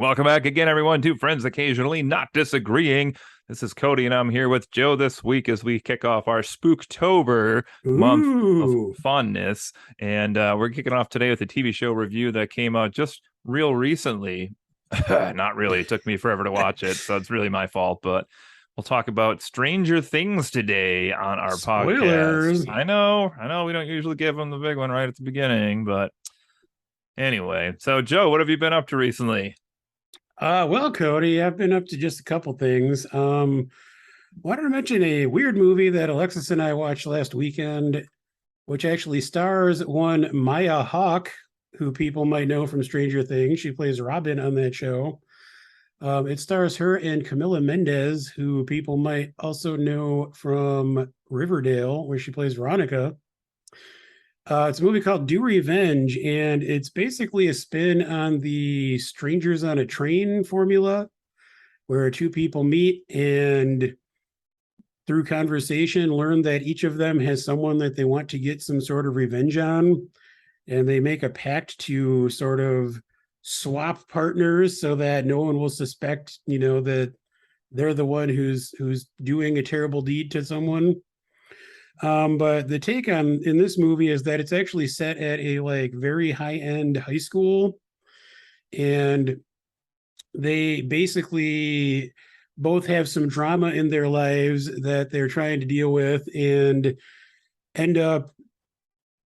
Welcome back again, everyone, to Friends Occasionally Not Disagreeing. This is Cody, and I'm here with Joe this week as we kick off our Spooktober month of Ooh. funness. And we're kicking off today with a TV show review that came out just real recently. Not really. It took me forever to watch it, so it's really my fault. But we'll talk about Stranger Things today on our podcast. Spoilers. I know, we don't usually give them the big one right at the beginning, but anyway. So, Joe, what have you been up to recently? Well, Cody, I've been up to just a couple things. Wanted to mention a weird movie that Alexis and I watched last weekend, which actually stars one Maya Hawke, who people might know from Stranger Things. She plays Robin on that show. It stars her and Camila Mendez, who people might also know from Riverdale, where she plays Veronica. It's a movie called Do Revenge, and it's basically a spin on the Strangers on a Train formula, where two people meet and through conversation learn that each of them has someone that they want to get some sort of revenge on. And they make a pact to sort of swap partners so that no one will suspect, that they're the one who's doing a terrible deed to someone. But the take on in this movie is that it's actually set at a like very high-end high school, and they basically both have some drama in their lives that they're trying to deal with and end up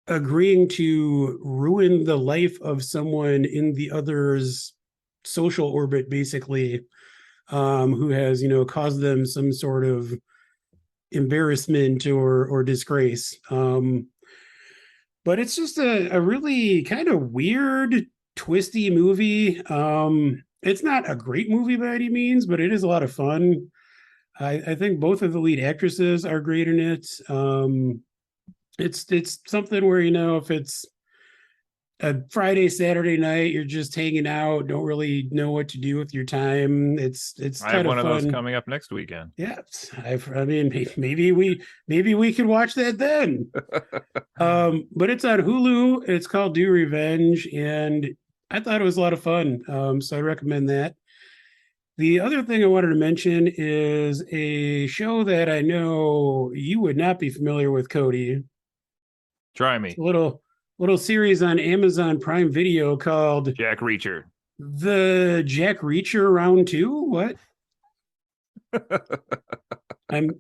agreeing to ruin the life of someone in the other's social orbit, basically, who has, caused them some sort of embarrassment or disgrace. But it's just a really kind of weird, twisty movie. It's not a great movie by any means, but it is a lot of fun. I think both of the lead actresses are great in it. It's something where, if it's a Friday, Saturday night, you're just hanging out, don't really know what to do with your time. It's I have kind one of of those fun. coming up next weekend. Yeah, I mean, maybe we could watch that then. But it's on Hulu. It's called Do Revenge, and I thought it was a lot of fun. So I recommend that. The other thing I wanted to mention is a show that I know you would not be familiar with, Cody. Try It's me, a little series on Amazon Prime Video called Jack Reacher. The Jack Reacher Round Two. What? I'm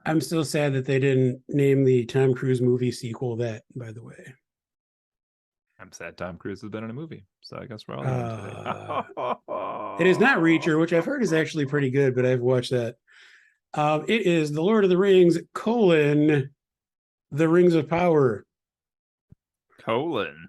I'm still sad that they didn't name the Tom Cruise movie sequel that, by the way. I'm sad Tom Cruise has been in a movie, so I guess we're all even It is not today. Reacher, which I've heard is actually pretty good, but I've watched that. It is The Lord of the Rings, The Rings of Power, Colon.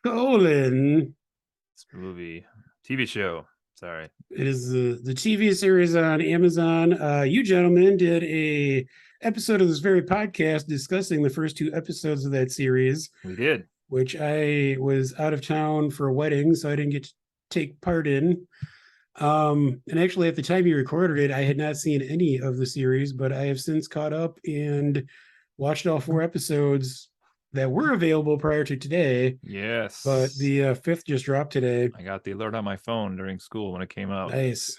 This Movie, TV show. Sorry. It is the TV series on Amazon. You gentlemen did a episode of this very podcast discussing the first two episodes of that series, We did. which I was out of town for a wedding, so I didn't get to take part in. And actually, at the time you recorded it, I had not seen any of the series, but I have since caught up and watched all four episodes that were available prior to today. Yes. But the fifth just dropped today. I got the alert on my phone during school when it came out. Nice.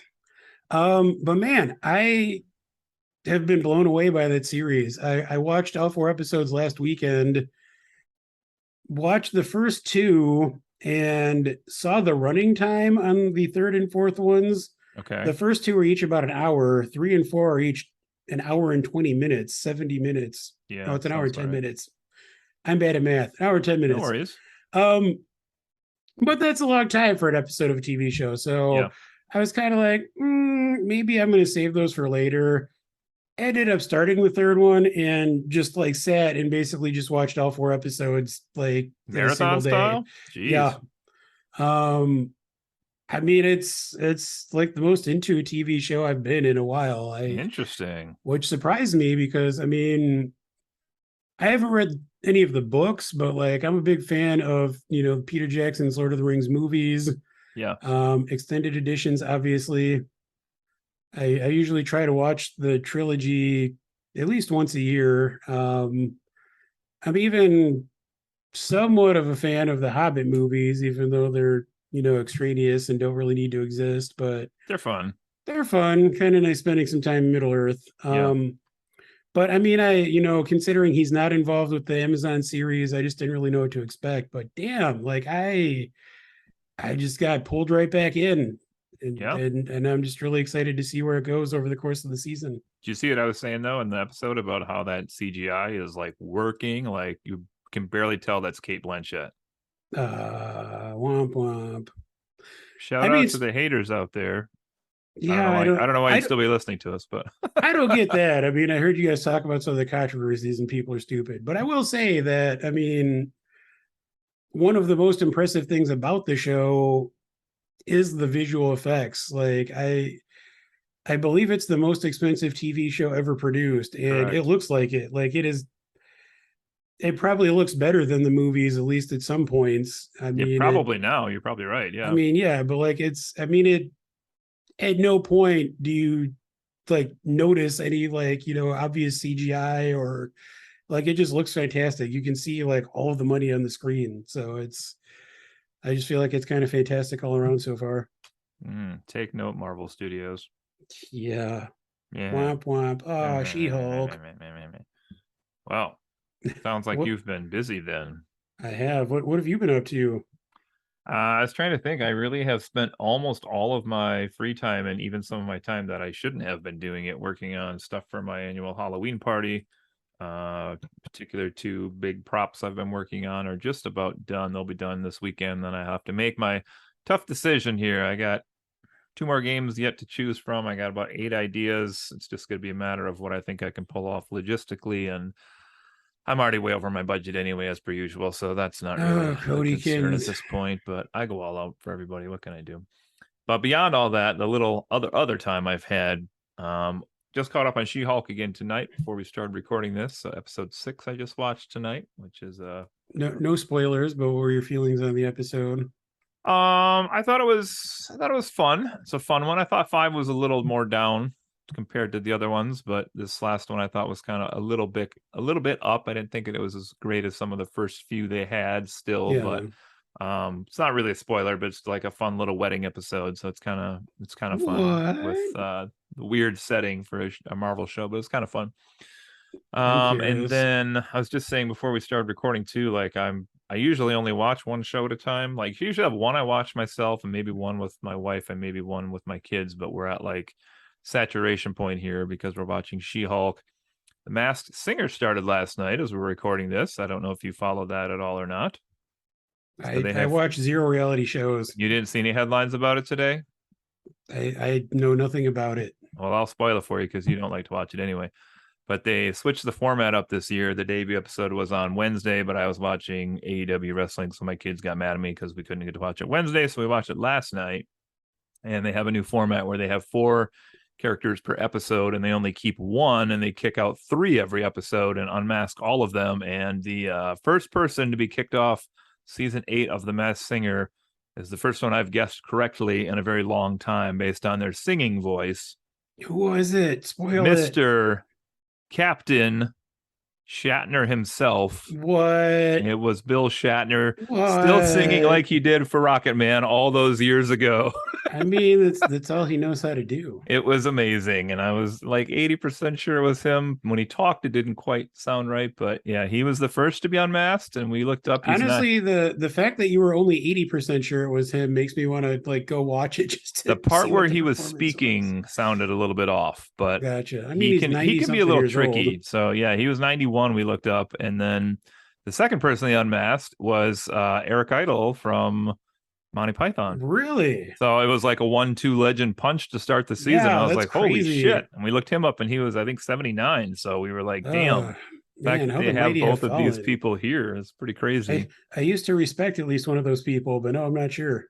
But man, I have been blown away by that series. I watched all four episodes last weekend, watched the first two, and saw the running time on the third and fourth ones. Okay. The first two are each about an hour. 3 and 4 are each an hour and 20 minutes, 70 minutes. Yeah. Oh, it's an hour and 10 right. minutes. I'm bad at math. An hour and 10 minutes. No worries. But that's a long time for an episode of a TV show. So Yeah. I was kind of like, maybe I'm going to save those for later. Ended up starting the third one and just like sat and basically just watched all four episodes like in a single Marathon day. style? Jeez. Yeah. I mean, it's like the most into a TV show I've been in a while. Interesting. Which surprised me because I mean, I haven't read any of the books, but like I'm a big fan of, Peter Jackson's Lord of the Rings movies. Yeah. Extended editions, obviously. I usually try to watch the trilogy at least once a year. I'm even somewhat of a fan of the Hobbit movies, even though they're extraneous and don't really need to exist, but They're fun. they're fun. Kind of nice spending some time in Middle Earth. Yeah. But I mean, considering he's not involved with the Amazon series, I just didn't really know what to expect. But damn, like I just got pulled right back in, and Yeah. and I'm just really excited to see where it goes over the course of the season. Did you see what I was saying though in the episode about how that CGI is like working? Like you can barely tell that's Kate Blanchett. Womp womp. Shout I mean, out to the haters out there. I don't yeah, know I why. don't, I don't know why I you'd don't, still be listening to us, but I don't get that. I mean, I heard you guys talk about some of the controversies and people are stupid, but I will say that I mean, one of the most impressive things about the show is the visual effects. Like I believe it's the most expensive TV show ever produced, and it correct. looks like it. Like it is. It probably looks better than the movies, at least at some points. I Yeah, mean, it. probably now. You're probably right. I Yeah. mean, yeah, but like it's. I mean, it. At no point do you like notice any like obvious CGI or like it just looks fantastic. You can see like all of the money on the screen, so it's. I just feel like it's kind of fantastic all around so far. Take note, Marvel Studios. Yeah. Yeah. Womp womp. Oh, She Hulk. Well, sounds like What you've been busy then. I have. What have you been up to? I was trying to think. I really have spent almost all of my free time and even some of my time that I shouldn't have been doing it working on stuff for my annual Halloween party. Particular two big props I've been working on are just about done. They'll be done this weekend. Then I have to make my tough decision here. I got two more games yet to choose from. I got about 8 ideas. It's just going to be a matter of what I think I can pull off logistically. And I'm already way over my budget anyway, as per usual. So that's not really Oh, a concern at Codykins. this point. But I go all out for everybody. What can I do? But beyond all that, the little other time I've had, just caught up on She-Hulk again tonight before we started recording this. So episode 6 I just watched tonight, which is No spoilers, but what were your feelings on the episode? I thought it was fun. It's a fun one. I thought 5 was a little more down compared to the other ones, but this last one I thought was kind of a little bit up. I didn't think it was as great as some of the first few they had still, Yeah. but it's not really a spoiler, but it's like a fun little wedding episode, so it's kind of fun with What? the weird setting for a Marvel show, but it's kind of fun. I'm And curious. then I was just saying before we started recording too, like I usually only watch one show at a time. Like usually have one I watch myself and maybe one with my wife and maybe one with my kids, but we're at like saturation point here because we're watching She-Hulk. The Masked Singer started last night as we're recording this. I don't know if you followed that at all or not. So I they I have watch zero reality shows. You didn't see any headlines about it today? I know nothing about it. Well, I'll spoil it for you because you don't like to watch it anyway. But they switched the format up this year. The debut episode was on Wednesday, but I was watching AEW wrestling, so my kids got mad at me because we couldn't get to watch it Wednesday, so we watched it last night. And they have a new format where they have 4 characters per episode, and they only keep one, and they kick out 3 every episode and unmask all of them. And the first person to be kicked off season 8 of The Masked Singer is the first one I've guessed correctly in a very long time based on their singing voice. Who was it? Spoil it. Mr. Captain Shatner himself. What? It was Bill Shatner still singing What? like he did for Rocket Man all those years ago. I mean, that's all he knows how to do. It was amazing. And I was like 80% sure it was him. When he talked, it didn't quite sound right. But yeah, he was the first to be unmasked. And we looked up, he's not. Honestly, the fact that you were only 80% sure it was him makes me want to like go watch it just The to part see where what the he was performance was. speaking sounded a little bit off, but Gotcha. I mean, he he's can he 90 can be a something little years old. tricky. So yeah, he was 91. We looked up, and then the second person they unmasked was Eric Idle from Monty Python. Really? So it was like a 1-2 legend punch to start the season. Yeah, I was that's like, holy crazy. shit. And we looked him up and he was, I think, 79. So we were like, damn. The fact Man, that how the they have mighty have both of these fallen. people here is pretty I crazy. I used to respect at least one of those people, but no, I'm not sure.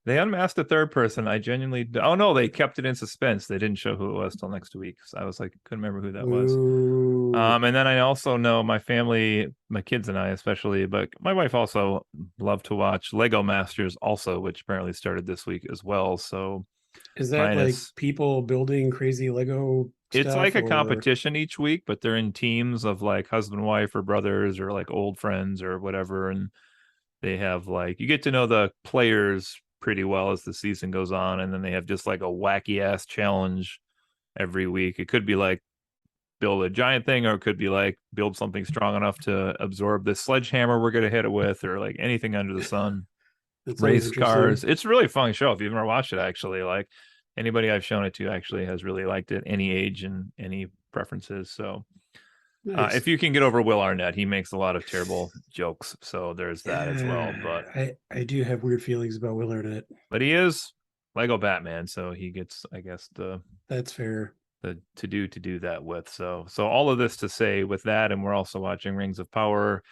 They unmasked a third person. I genuinely, oh no, they kept it in suspense. They didn't show who it was till next week. So I was like, couldn't remember who that was. Ooh. And then I also know my family, my kids and I especially, but my wife also love to watch Lego Masters also, which apparently started this week as well. So Is that like minus, people building crazy Lego it's like stuff a or competition each week, but they're in teams of like husband, wife, or brothers, or like old friends or whatever. And They have like you get to know the players pretty well as the season goes on, and then they have just like a wacky ass challenge every week. It could be like build a giant thing, or it could be like build something strong enough to absorb this sledgehammer we're gonna hit it with, or like anything under the sun. That sounds Race cars. interesting. It's a really fun show. If you've never watched it, actually, like anybody I've shown it to actually has really liked it, any age and any preferences. So Nice. if you can get over Will Arnett, he makes a lot of terrible jokes. So there's that as well. But I do have weird feelings about Will Arnett. he is Lego Batman, so he gets, I guess, That's fair. the to do that with. So all of this to say with that, and we're also watching Rings of Power.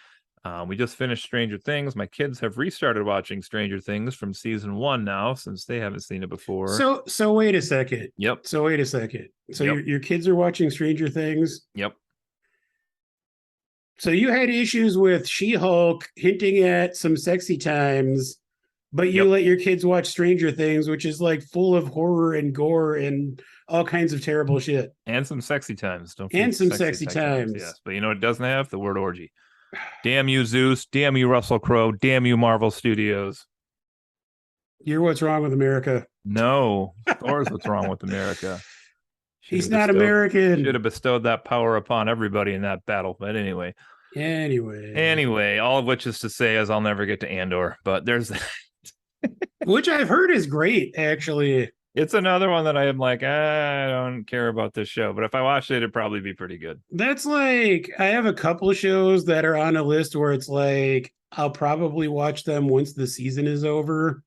We just finished Stranger Things. My kids have restarted watching Stranger Things from season 1 now, since they haven't seen it before. So wait a second. Yep. So wait a second. So Yep. your kids are watching Stranger Things. Yep. So you had issues with She-Hulk hinting at some sexy times, but you Yep. let your kids watch Stranger Things, which is like full of horror and gore and all kinds of terrible shit. And some sexy times. Don't And forget some the sexy times. Yes. But you know what it doesn't have? The word orgy. Damn you, Zeus. Damn you, Russell Crowe. Damn you, Marvel Studios. You're what's wrong with America. No. Thor's what's wrong with America. He's not American. Should have bestowed that power upon everybody in that battle. But anyway. Anyway, all of which is to say, as I'll never get to Andor. But there's that. Which I've heard is great, actually. It's another one that I am like, I don't care about this show. But if I watched it, it'd probably be pretty good. That's like, I have a couple shows that are on a list where it's like, I'll probably watch them once the season is over.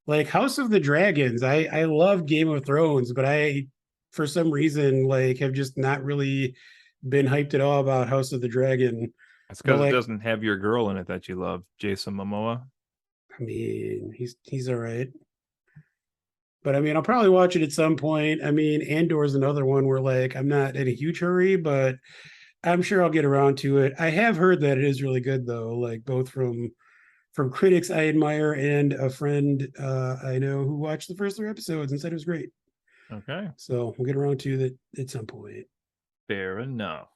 Like House of the Dragons. I love Game of Thrones, but I, for some reason, like have just not really been hyped at all about House of the Dragon. It's because like, it doesn't have your girl in it that you love, Jason Momoa. I mean, he's all right. But I mean, I'll probably watch it at some point. I mean, Andor is another one where like I'm not in a huge hurry, but I'm sure I'll get around to it. I have heard that it is really good though, like both from critics I admire and a friend I know who watched the first 3 episodes and said it was great. Okay. So we'll get around to that at some point. Fair enough.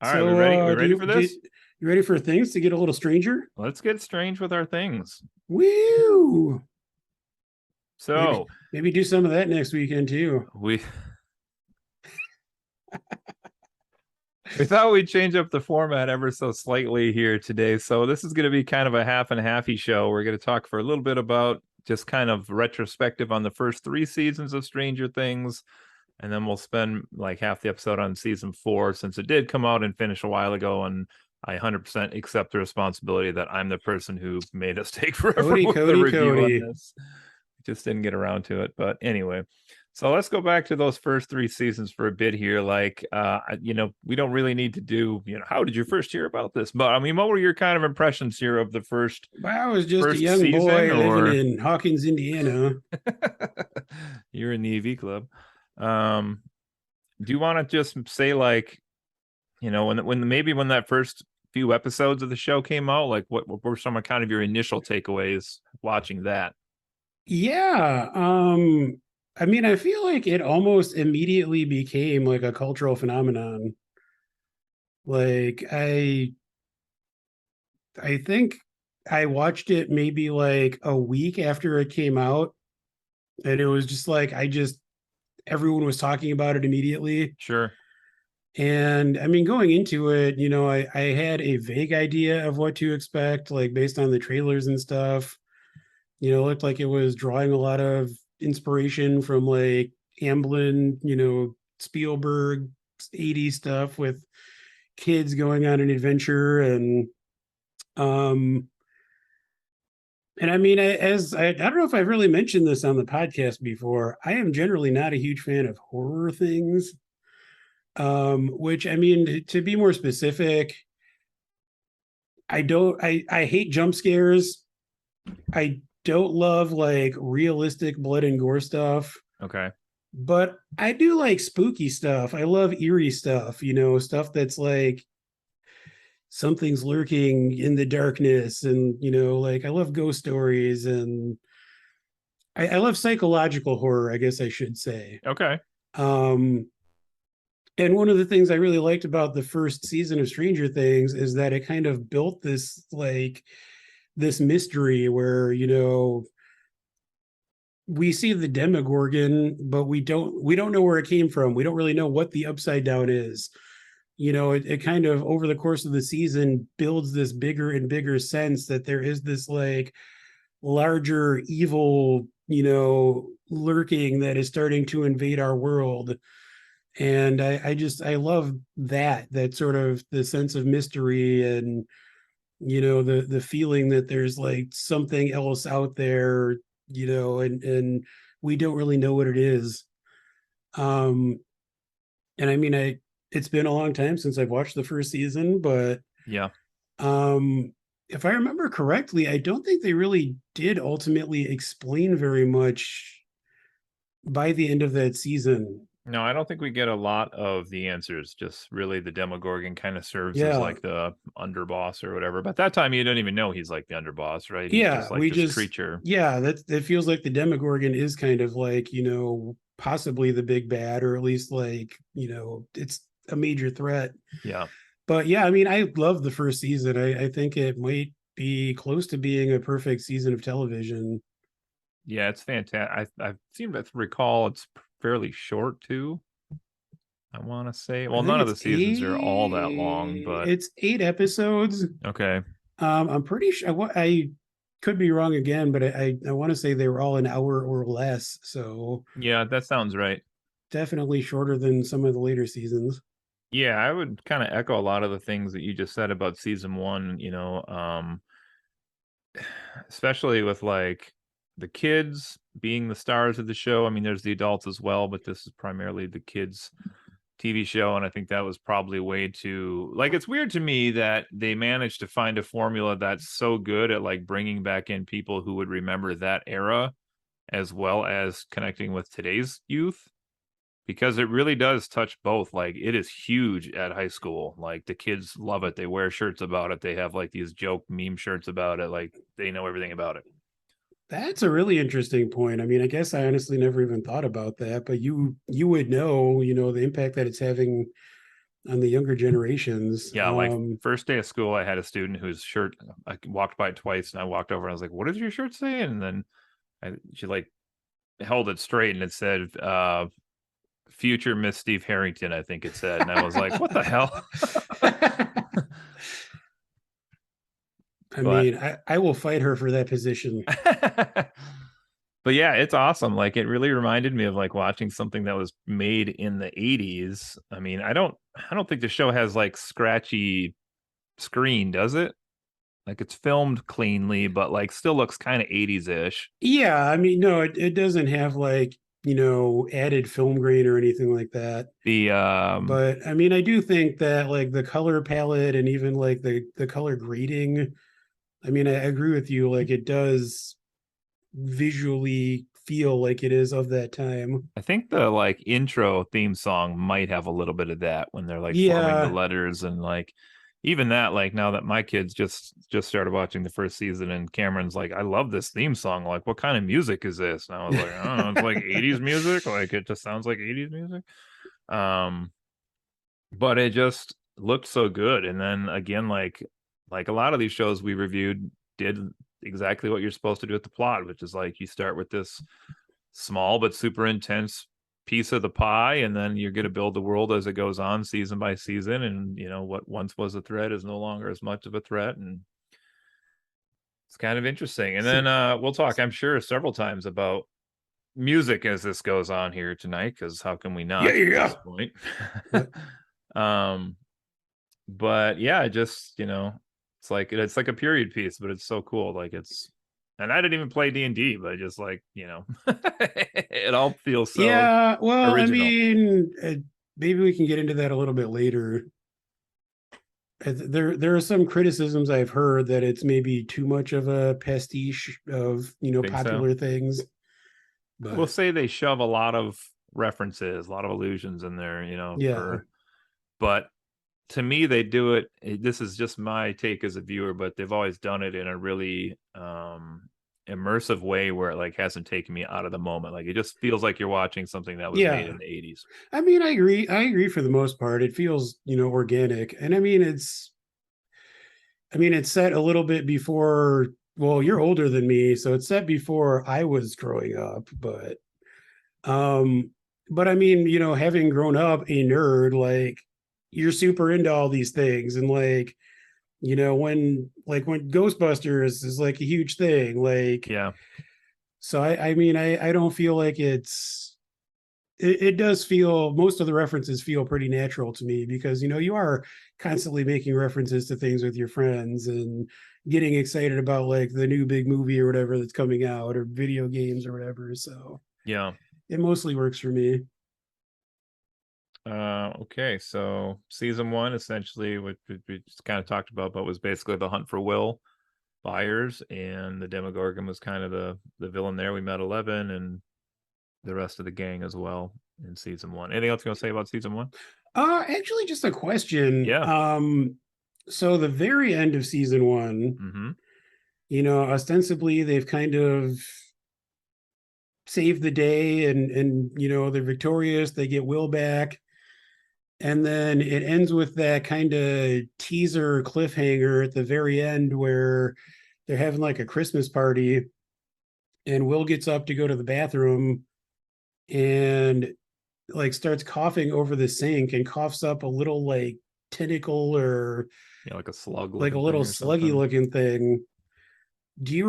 All so, right, we ready? We ready for this? You ready for things to get a little stranger? Let's get strange with our things. Woo! So maybe do some of that next weekend too. We thought we'd change up the format ever so slightly here today. So this is going to be kind of a half and halfy show. We're going to talk for a little bit about just kind of retrospective on the first 3 seasons of Stranger Things. And then we'll spend like half the episode on season 4, since it did come out and finish a while ago. And I 100% accept the responsibility that I'm the person who made us take forever with the review on this. Just didn't get around to it. But anyway, so let's go back to those first 3 seasons for a bit here. Like, we don't really need to do, how did you first hear about this? But I mean, what were your kind of impressions here of the first? Well, I was just a young boy living in Hawkins, Indiana. You're in the AV club. Do you want to just say like, when that first few episodes of the show came out, like what were some of kind of your initial takeaways watching that? Yeah. I mean, I feel like it almost immediately became like a cultural phenomenon. Like I think I watched it maybe like a week after it came out, and it was just like everyone was talking about it immediately. Sure. And I mean, going into it, I had a vague idea of what to expect, like based on the trailers and stuff. It looked like it was drawing a lot of inspiration from like Amblin, Spielberg 80s stuff with kids going on an adventure. And I mean, I don't know if I've really mentioned this on the podcast before. I am generally not a huge fan of horror things. Which I mean, to be more specific, I hate jump scares. I don't love like realistic blood and gore stuff. Okay. But I do like spooky stuff. I love eerie stuff, stuff that's like something's lurking in the darkness. And, like I love ghost stories, and I love psychological horror, I guess I should say. Okay. And one of the things I really liked about the first season of Stranger Things is that it kind of built this like this mystery where, we see the Demogorgon, but we don't know where it came from. We don't really know what the Upside Down is. It kind of over the course of the season builds this bigger and bigger sense that there is this like larger evil, lurking that is starting to invade our world. And I love that sort of the sense of mystery and the feeling that there's like something else out there, and we don't really know what it is. um and I mean, it's been a long time since I've watched the first season, but Yeah. if I remember correctly, I don't think they really did ultimately explain very much by the end of that season. No, I don't think we get a lot of the answers. Just really the Demogorgon kind of serves as Yeah, like the underboss or whatever. But at that time, you don't even know he's like the underboss, right? He's yeah, just like we this just creature. yeah, that feels like the Demogorgon is kind of like, possibly the big bad, or at least like, it's a major threat. Yeah. But yeah, I mean, I love the first season. I think it might be close to being a perfect season of television. Yeah, it's fantastic. I seem to recall it's fairly short too. I want to say, I well, think none of the seasons are all that long, but it's 8 episodes. okay. I'm pretty sure I could be wrong again, but I want to say they were all an hour or less. So Yeah, that sounds right. definitely shorter than some of the later seasons. Yeah, I would kind of echo a lot of the things that you just said about season one, especially with like the kids being the stars of the show. I mean, there's the adults as well, but this is primarily the kids TV show, and I think that was probably way too like it's weird to me that they managed to find a formula that's so good at like bringing back in people who would remember that era as well as connecting with today's youth because it really does touch both. Like it is huge at high school. Like the kids love it. They wear shirts about it. They have like these joke meme shirts about it. Like they know everything about it. That's a really interesting point. I mean, I guess I honestly never even thought about that, but you would know, the impact that it's having on the younger generations. Yeah, like first day of school, I had a student whose shirt I walked by it twice, and I walked over and I was like, "What does your shirt say?" And then she like held it straight, and it said, "Future Miss Steve Harrington," I think it said, and I was like, "What the hell?" I But mean, I will fight her for that position. but yeah, it's awesome. Like it really reminded me of like watching something that was made in the 80s. I mean, I don't think the show has like scratchy screen, does it? Like it's filmed cleanly, but like still looks kind of 80s-ish. Yeah, I mean, no, it doesn't have like, added film grain or anything like that. The But I mean, I do think that like the color palette and even like the color grading, I mean, I agree with you. Like it does visually feel like it is of that time. I think the like intro theme song might have a little bit of that when they're like forming the Yeah. letters and like even that like now that my kids just started watching the first season and Cameron's like I love this theme song, like what kind of music is this? And I was like, I don't know, it's like 80s music, like it just sounds like 80s music. Um but it just looked so good. And then again, like a lot of these shows we reviewed did exactly what you're supposed to do with the plot, which is like you start with this small but super intense piece of the pie, and then you're going to build the world as it goes on season by season. And what once was a threat is no longer as much of a threat, and it's kind of interesting. And So, then we'll talk, I'm sure, several times about music as this goes on here tonight, because how can we yeah, not at yeah. this point? But um but yeah, just it's like a period piece, but it's so cool. Like it's and I didn't even play D&D, but just like it all feels so yeah, well, I original. mean, maybe we can get into that a little bit later. There are some criticisms I've heard that it's maybe too much of a pastiche of, Think so? popular things. We'll But say they shove a lot of references, a lot of allusions in there, yeah, for but to me they do it, this is just my take as a viewer, but they've always done it in a really immersive way where it like hasn't taken me out of the moment. Like it just feels like you're watching something that was made yeah. in the 80s. I mean, I agree. I agree for the most part. It feels, organic. And I mean, it's set a little bit before well, you're older than me, so it's set before I was growing up, um, but I mean, having grown up a nerd, like you're super into all these things, and like, when Ghostbusters is like a huge thing, like, Yeah. so I mean, I don't feel like it does feel, most of the references feel pretty natural to me because you are constantly making references to things with your friends and getting excited about like the new big movie or whatever that's coming out or video games or whatever. So Yeah. it mostly works for me. Okay, so season one, essentially, what we just kind of talked about, but was basically the hunt for Will Byers, and the Demogorgon was kind of the villain there. We met 11 and the rest of the gang as well in season one. Anything else you want to say about season one? Actually, just a question. Yeah. So the very end of season one, Mm-hmm. ostensibly they've kind of saved the day and they're victorious, they get Will back. And then it ends with that kind of teaser cliffhanger at the very end where they're having like a Christmas party and Will gets up to go to the bathroom and like starts coughing over the sink and coughs up a little like tentacle or Yeah, like a slug like a looking thing little or sluggy something. looking thing. Do you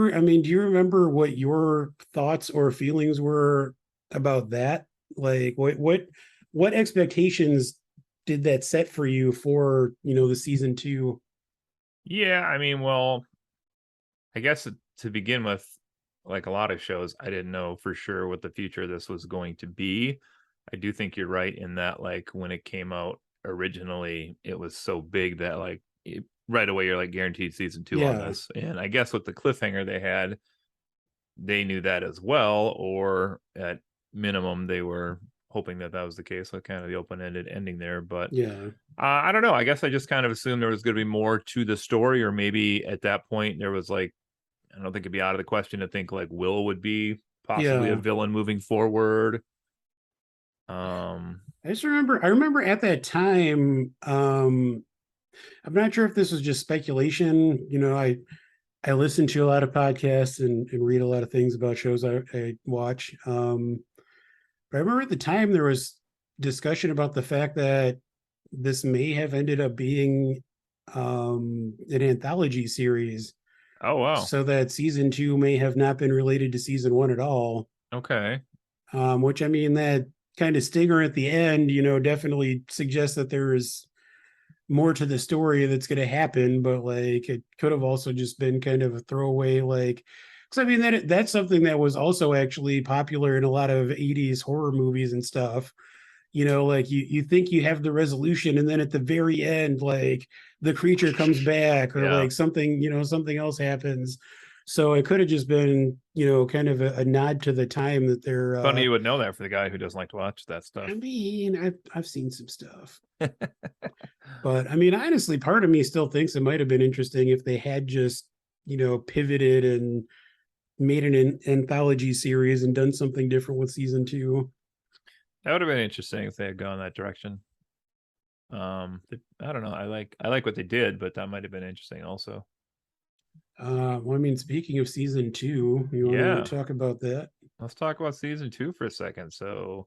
remember what your thoughts or feelings were about that? Like what expectations did that set for you for, the season two? Yeah, I mean, well, I guess to begin with, like a lot of shows, I didn't know for sure what the future of this was going to be. I do think you're right in that, like, when it came out originally, it was so big that, like, right away, you're like guaranteed season two on Yeah. this. And I guess with the cliffhanger they had, they knew that as well, or at minimum, they were hoping that that was the case with kind of the open ended ending there. But Yeah. I don't know. I guess I just kind of assumed there was going to be more to the story, or maybe at that point there was like, I don't think it'd be out of the question to think like Will would be possibly a Yeah. villain moving forward. Um, I remember at that time, I'm not sure if this was just speculation. I listen to a lot of podcasts and read a lot of things about shows I watch. But I remember at the time there was discussion about the fact that this may have ended up being an anthology series, oh wow, so that season two may have not been related to season one at all. okay, Which I mean, that kind of stinger at the end, definitely suggests that there is more to the story that's going to happen, but like it could have also just been kind of a throwaway, like, because I mean that's something that was also actually popular in a lot of 80s horror movies and stuff. Like you think you have the resolution and then at the very end like the creature comes back or yeah. like something, something else happens. So it could have just been, kind of a nod to the time that they're Funny you would know that for the guy who doesn't like to watch that I stuff. mean, I've seen some stuff. But I mean, honestly, part of me still thinks it might have been interesting if they had just, pivoted and made an anthology series and done something different with season two. That would have been interesting if they had gone that direction. I don't know. I like what they did, but that might have been interesting also. Well, I mean, speaking of season two, you want to Yeah, talk about that? let's talk about season two for a second. So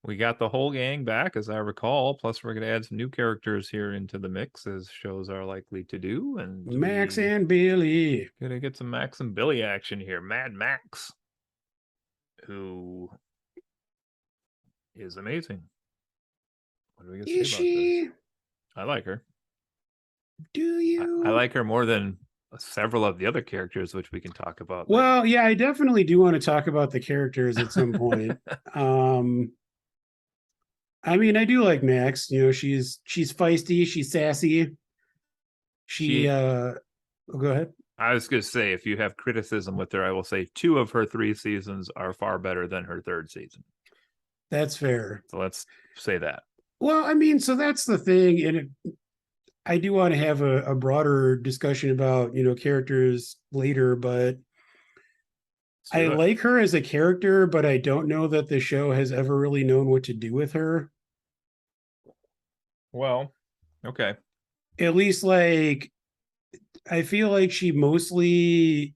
we got the whole gang back, as I recall. Plus, we're going to add some new characters here into the mix, as shows are likely to do. And Max we and Billy. gonna get some Max and Billy action here. Mad Max, who is amazing. What do we got to say Is about this? she? I like her. Do I you? like her more than several of the other characters, which we can talk about. Like, Well, yeah, I definitely do want to talk about the characters at some point. Um, I mean, I do like Max. She's feisty, she's sassy. She she, go ahead. I was gonna say, if you have criticism with her, I will say two of her three seasons are far better than her third season. That's fair. So let's say that. Well, I mean, so that's the thing, and I do want to have a broader discussion about characters later, but Let's I do it. like her as a character, but I don't know that the show has ever really known what to do with her. Well, okay. At least, like, I feel like she mostly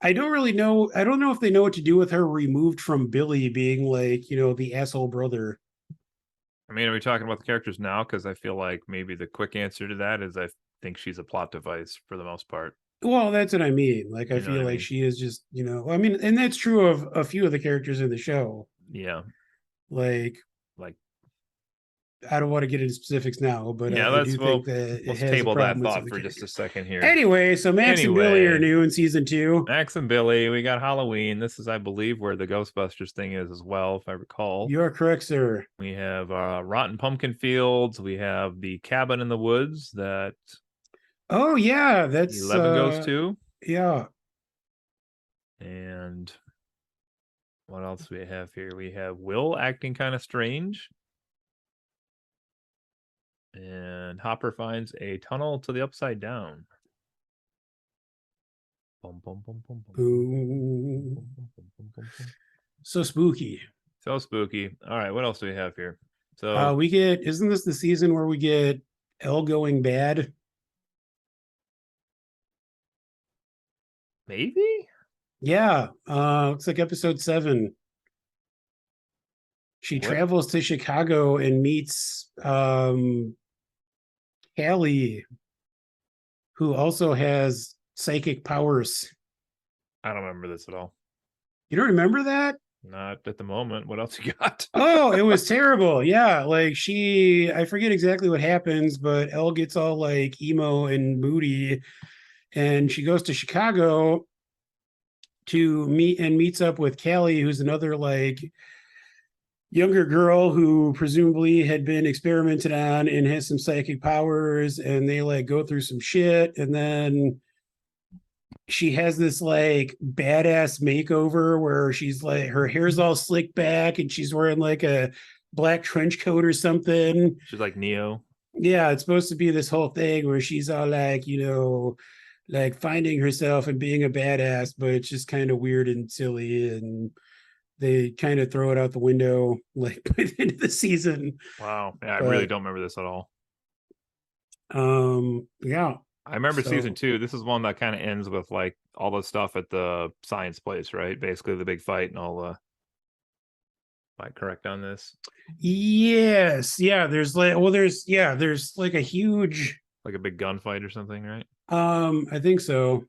I don't really know. I don't know if they know what to do with her removed from Billy being like, the asshole brother. I mean, are we talking about the characters now? Because I feel like maybe the quick answer to that is I think she's a plot device for the most part. Well, that's what I mean. Like, I You know what feel I like mean? she is just, I mean, and that's true of a few of the characters in the show. Yeah. Like, Like, I don't want to get into specifics now, but yeah, I do think well, that it let's has a table that problem with some thought of the for just a characters. second here. Anyway, so Max and Billy are Anyway, new in season 2. Max and Billy, we got Halloween. This is, I believe, where the Ghostbusters thing is as well, if I recall. You are correct, sir. We have Rotten Pumpkin Fields. We have the cabin in the woods that Oh yeah, that's 11 goes to. yeah. And what else do we have here? We have Will acting kind of strange. And Hopper finds a tunnel to the upside down. Bum, bum, bum, bum, bum, Ooh. bum, bum, bum, bum, bum, bum. So spooky. So spooky. All right, what else do we have here? So We get, isn't this the season where we get Elle going bad? maybe? Yeah. Looks like episode 7. She What? travels to Chicago and meets Callie, who also has psychic powers. I don't remember this at all. You don't remember that? Not at the moment. What else you got? Oh, it was terrible. Yeah, like I forget exactly what happens, but Elle gets all like emo and moody, and she goes to Chicago to meets up with Callie, who's another like younger girl who presumably had been experimented on and has some psychic powers, and they like go through some shit, and then she has this like badass makeover where she's like her hair's all slicked back and she's wearing like a black trench coat or something. She's like Neo. Yeah, it's supposed to be this whole thing where she's all like, like finding herself and being a badass, but it's just kind of weird and silly, and they kind of throw it out the window like by the end of the season. Wow. Yeah, I But really don't remember this at all. yeah. I remember So season 2. This is one that kind of ends with like all the stuff at the science place, right? Basically the big fight and all the. Am I correct on this? yes, yeah, there's like there's like a huge Like a big gunfight or something, right? I think so.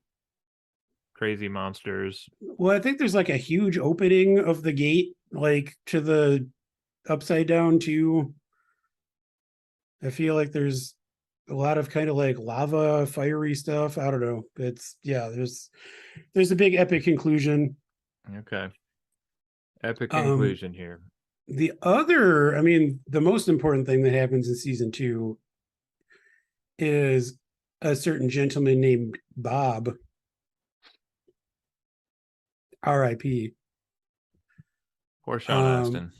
Crazy monsters. Well, I think there's like a huge opening of the gate like to the upside down too. I feel like there's a lot of kind of like lava, fiery stuff. I don't know. There's a big epic conclusion. Okay. Epic Um, conclusion here. I mean, the most important thing that happens in season 2 is a certain gentleman named Bob, R.I.P. Poor Sean Astin.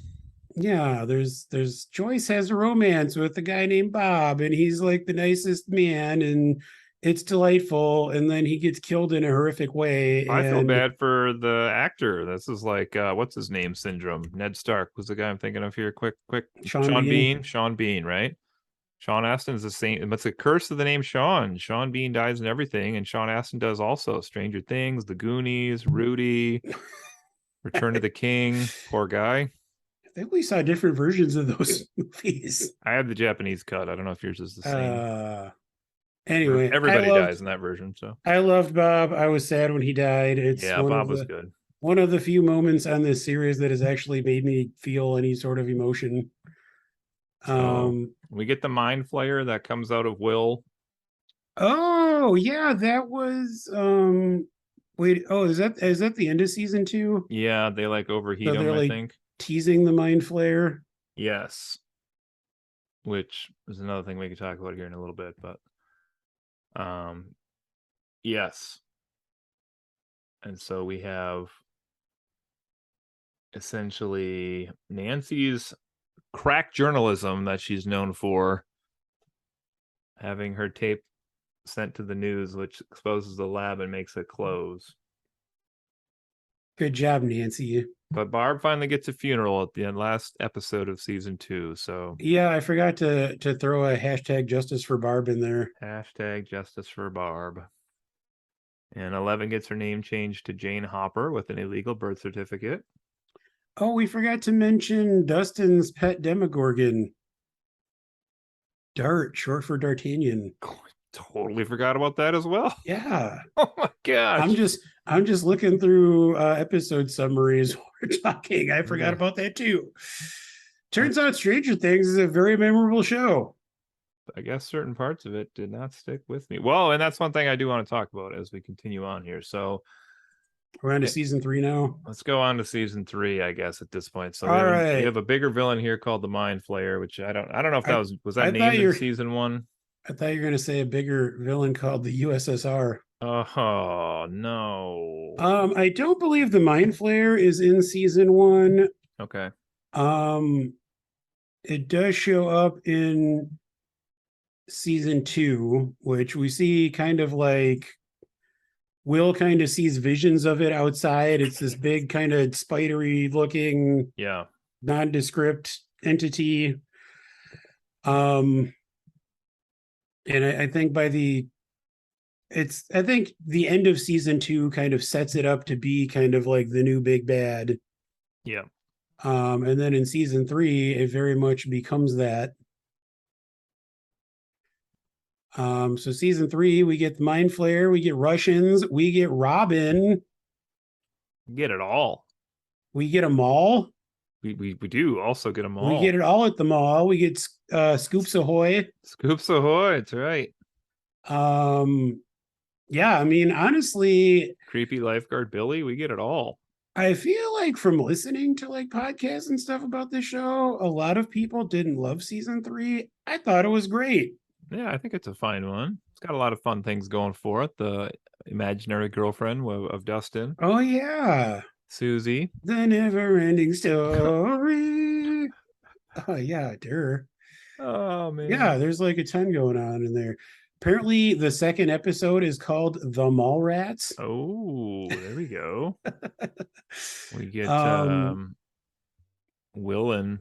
Yeah, there's Joyce has a romance with a guy named Bob, and he's like the nicest man, and it's delightful, and then he gets killed in a horrific way. I feel And bad for the actor. This is like what's his name syndrome. Ned Stark was the guy I'm thinking of here. Quick. Sean Bean. Sean Bean, right? Sean Astin's the same. It's a curse of the name Sean. Sean Bean dies in everything, and Sean Astin does also. Stranger Things, The Goonies, Rudy, Return of the King. Poor guy. I think we saw different versions of those movies. I had the Japanese cut. I don't know if yours is the same. Anyway, Everybody dies in that version. So I loved Bob. I was sad when he died. It's yeah, Bob was good. One of the few moments on this series that has actually made me feel any sort of emotion. So we get the mind flayer that comes out of Will. Oh yeah, that was wait, oh, is that the end of season 2? Yeah, they like overheat So him, I like think. teasing the mind flare. Yes. Which is another thing we could talk about here in a little bit, but yes. And so we have essentially Nancy's crack journalism that she's known for, having her tape sent to the news, which exposes the lab and makes it close. Good job, Nancy. But Barb finally gets a funeral at the last episode of season 2. So yeah, I forgot to throw a hashtag justice for Barb in there. Hashtag justice for Barb. And 11 gets her name changed to Jane Hopper with an illegal birth certificate. Oh, we forgot to mention Dustin's pet Demogorgon. Dart, short for D'Artagnan. Totally forgot about that as well. Yeah. Oh my gosh. I'm just looking through episode summaries while we're talking. I forgot about that too. Turns out Stranger Things is a very memorable show. I guess certain parts of it did not stick with me. Well, and that's one thing I do want to talk about as we continue on here. So we're on to season 3 now. Let's go on to season 3, I guess, at this point. So we have a bigger villain here called the Mind Flayer, which I don't know if that was that named in season 1. I thought you were going to say a bigger villain called the USSR. Oh no. I don't believe the Mind Flayer is in season 1. Okay. It does show up in season 2, which we see kind of like Will kind of sees visions of it outside. It's this big kind of spidery looking, nondescript entity. And I think I think the end of season 2 kind of sets it up to be kind of like the new big bad. Yeah. And then in season 3, it very much becomes that. So season 3, we get the Mind Flayer, we get Russians, we get Robin. Get it all. We get them all. We do also get them all. We get it all at the mall. We get Scoops Ahoy. Scoops Ahoy, that's right. Yeah, I mean, honestly, creepy lifeguard Billy, we get it all. I feel like from listening to like podcasts and stuff about this show, a lot of people didn't love season 3. I thought it was great. Yeah, I think it's a fine one. It's got a lot of fun things going for it. The imaginary girlfriend of Dustin. Oh, yeah. Susie. The never-ending story. Oh, yeah, dear. Oh, man. Yeah, there's like a ton going on in there. Apparently, the second episode is called The Mallrats. Oh, there we go. We get Will and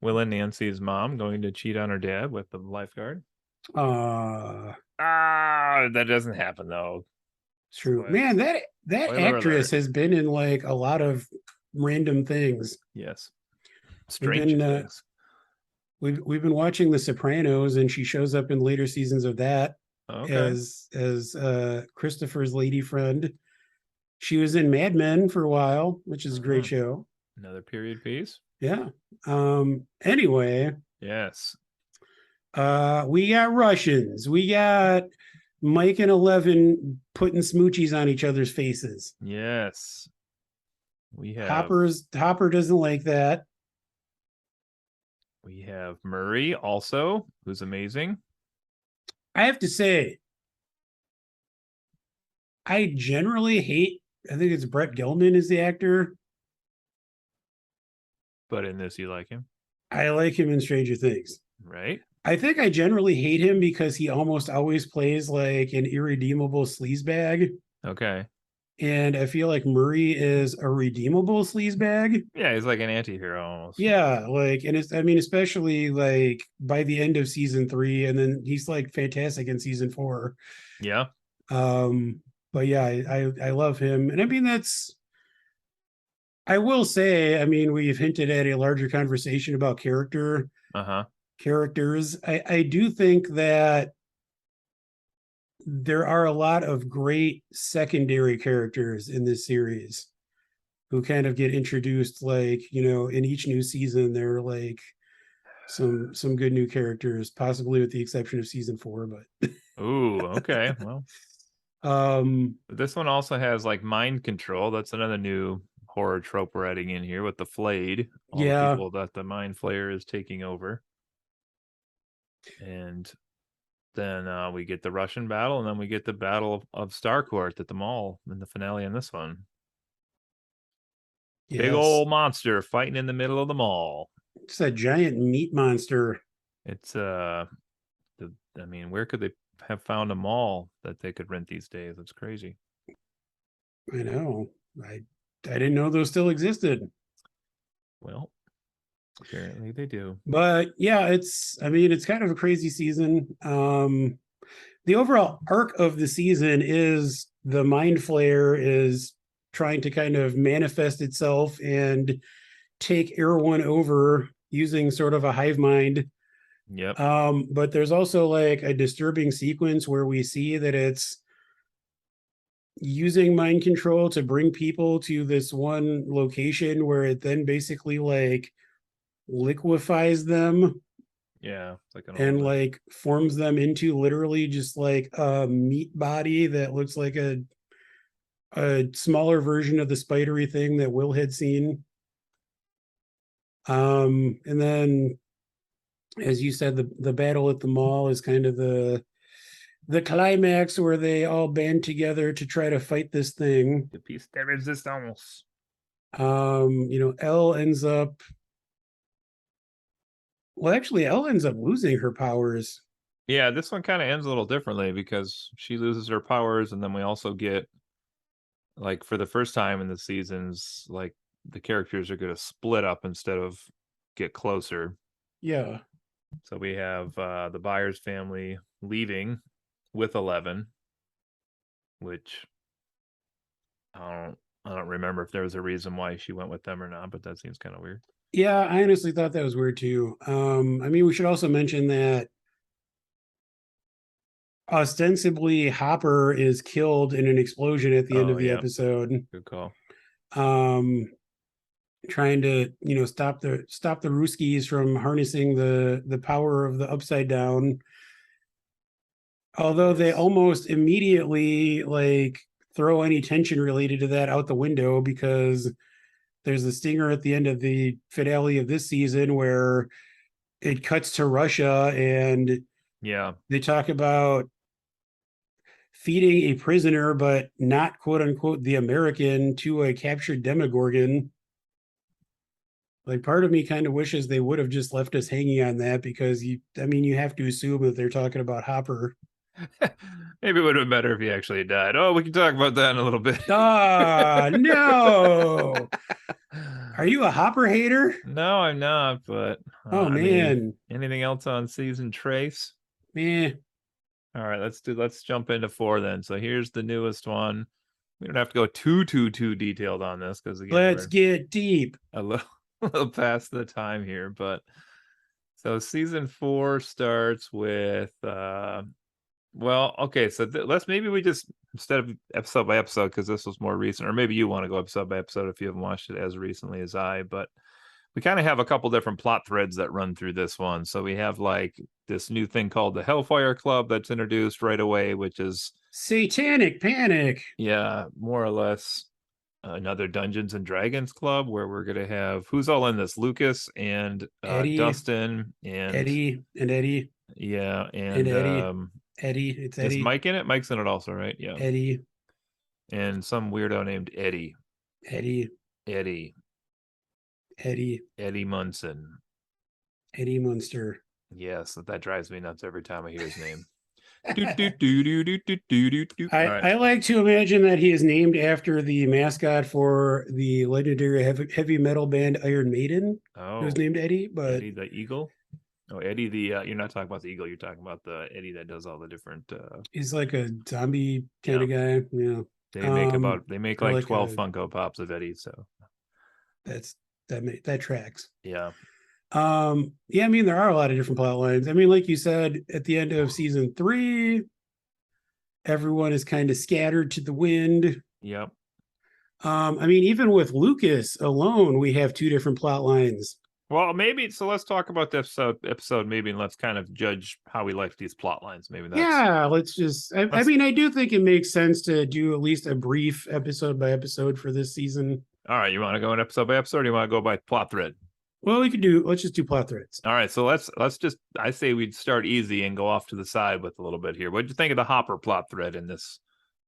Nancy's mom going to cheat on her dad with the lifeguard. That doesn't happen though. True. Man, that actress has been in like a lot of random things. Yes. Strange things. We've been watching The Sopranos, and she shows up in later seasons of that as Christopher's lady friend. She was in Mad Men for a while, which is a great show. Another period piece. Yeah. Anyway. Yes. We got Russians. We got Mike and 11 putting smoochies on each other's faces. Yes. We have Hopper doesn't like that. We have Murray also, who's amazing. I have to say, I generally hate, I think it's Brett Gelman is the actor. But in this, you like him? I like him in Stranger Things. Right. I think I generally hate him because he almost always plays like an irredeemable sleazebag. Okay. And I feel like Murray is a redeemable sleazebag. Yeah, he's like an anti-hero almost. Yeah, like, and it's, I mean, especially like by the end of season 3, and then he's like fantastic in season 4. Yeah. But yeah, I love him. And I mean, I will say, I mean, we've hinted at a larger conversation about characters. I do think that there are a lot of great secondary characters in this series who kind of get introduced, like, you know, in each new season, there are like some good new characters, possibly with the exception of season 4, but ooh, okay. Well, this one also has like mind control. That's another new horror trope we're adding in here with the flayed, all the people that the Mind Flayer is taking over. And then we get the Russian battle, and then we get the battle of Starcourt at the mall in the finale in this one. Yes. Big old monster fighting in the middle of the mall. It's a giant meat monster. It's I mean, where could they have found a mall that they could rent these days? It's crazy. I know. I didn't know those still existed. Well, apparently they do. But yeah, it's kind of a crazy season. The overall arc of the season is the mind flare is trying to kind of manifest itself and take Erewhon over using sort of a hive mind. Yep. But there's also like a disturbing sequence where we see that it's using mind control to bring people to this one location where it then basically like liquefies them Yeah. It's like an and old. like forms them into literally just like a meat body that looks like a smaller version of the spidery thing that Will had seen. And then as you said, the battle at the mall is kind of the climax where they all band together to try to fight this thing. The piece de resistance. Elle ends up well, actually, Elle ends up losing her powers. Yeah, this one kind of ends a little differently because she loses her powers, and then we also get, like, for the first time in the seasons, like, the characters are going to split up instead of get closer. Yeah. So we have the Byers family leaving with 11, which I don't remember if there was a reason why she went with them or not, but that seems kind of weird. Yeah, I honestly thought that was weird too. I mean, we should also mention that ostensibly Hopper is killed in an explosion at the end Oh of the yeah, episode. good call. Um, Trying to, stop the Ruskies from harnessing the power of the upside down. Although they Yes. almost immediately like throw any tension related to that out the window because there's a stinger at the end of the finale of this season where it cuts to Russia and Yeah. they talk about feeding a prisoner, but not quote unquote the American to a captured Demogorgon. Like part of me kind of wishes they would have just left us hanging on that because you have to assume that they're talking about Hopper. Maybe it would have been better if he actually died. Oh, we can talk about that in a little bit. Ah, no. Are you a Hopper hater? No, I'm not, but Oh I mean, man. anything else on season trace? Eh. All right, let's jump into 4 then. So here's the newest one. We don't have to go too detailed on this because again, Let's we're get deep. a little, a little past the time here, but so season 4 starts with well, okay, so let's maybe we just instead of episode by episode because this was more recent, or maybe you want to go episode by episode if you haven't watched it as recently as I, but we kind of have a couple different plot threads that run through this one. So we have like this new thing called the Hellfire Club that's introduced right away, which is Satanic panic. yeah, more or less another Dungeons and Dragons club where we're gonna have who's all in this? Lucas and Eddie, Dustin and Eddie, and Eddie, yeah, and and Eddie. Eddie. It's is Eddie. Mike in it? Mike's in it also, right? Yeah. Eddie. And some weirdo named Eddie. Eddie. Eddie. Eddie. Eddie Munson. Eddie Munster. Yes, that drives me nuts every time I hear his name. Do, do, do, do, do, do, do, do, do. All right. I like to imagine that he is named after the mascot for the legendary heavy metal band Iron Maiden. It was Oh, named Eddie, but Eddie the Eagle. Oh, Eddie the you're not talking about the Eagle. You're talking about the Eddie that does all the different. he's like a zombie kind Yeah, of guy. Yeah. they make Or like like 12 a Funko Pops of Eddie. So that's that tracks. yeah, Yeah, I mean there are a lot of different plot lines. I mean, like you said, at the end of season 3, everyone is kind of scattered to the wind. yep. I mean, even with Lucas alone, we have 2 different plot lines. Well, maybe so. Let's talk about the episode maybe, and let's kind of judge how we like these plot lines. Maybe that's Yeah, let's just. I let's. mean, I do think it makes sense to do at least a brief episode by episode for this season. All right, you want to go in episode by episode, or you want to go by plot thread? Well, let's just do plot threads. All right, so let's just. I say we'd start easy and go off to the side with a little bit here. What did you think of the Hopper plot thread in this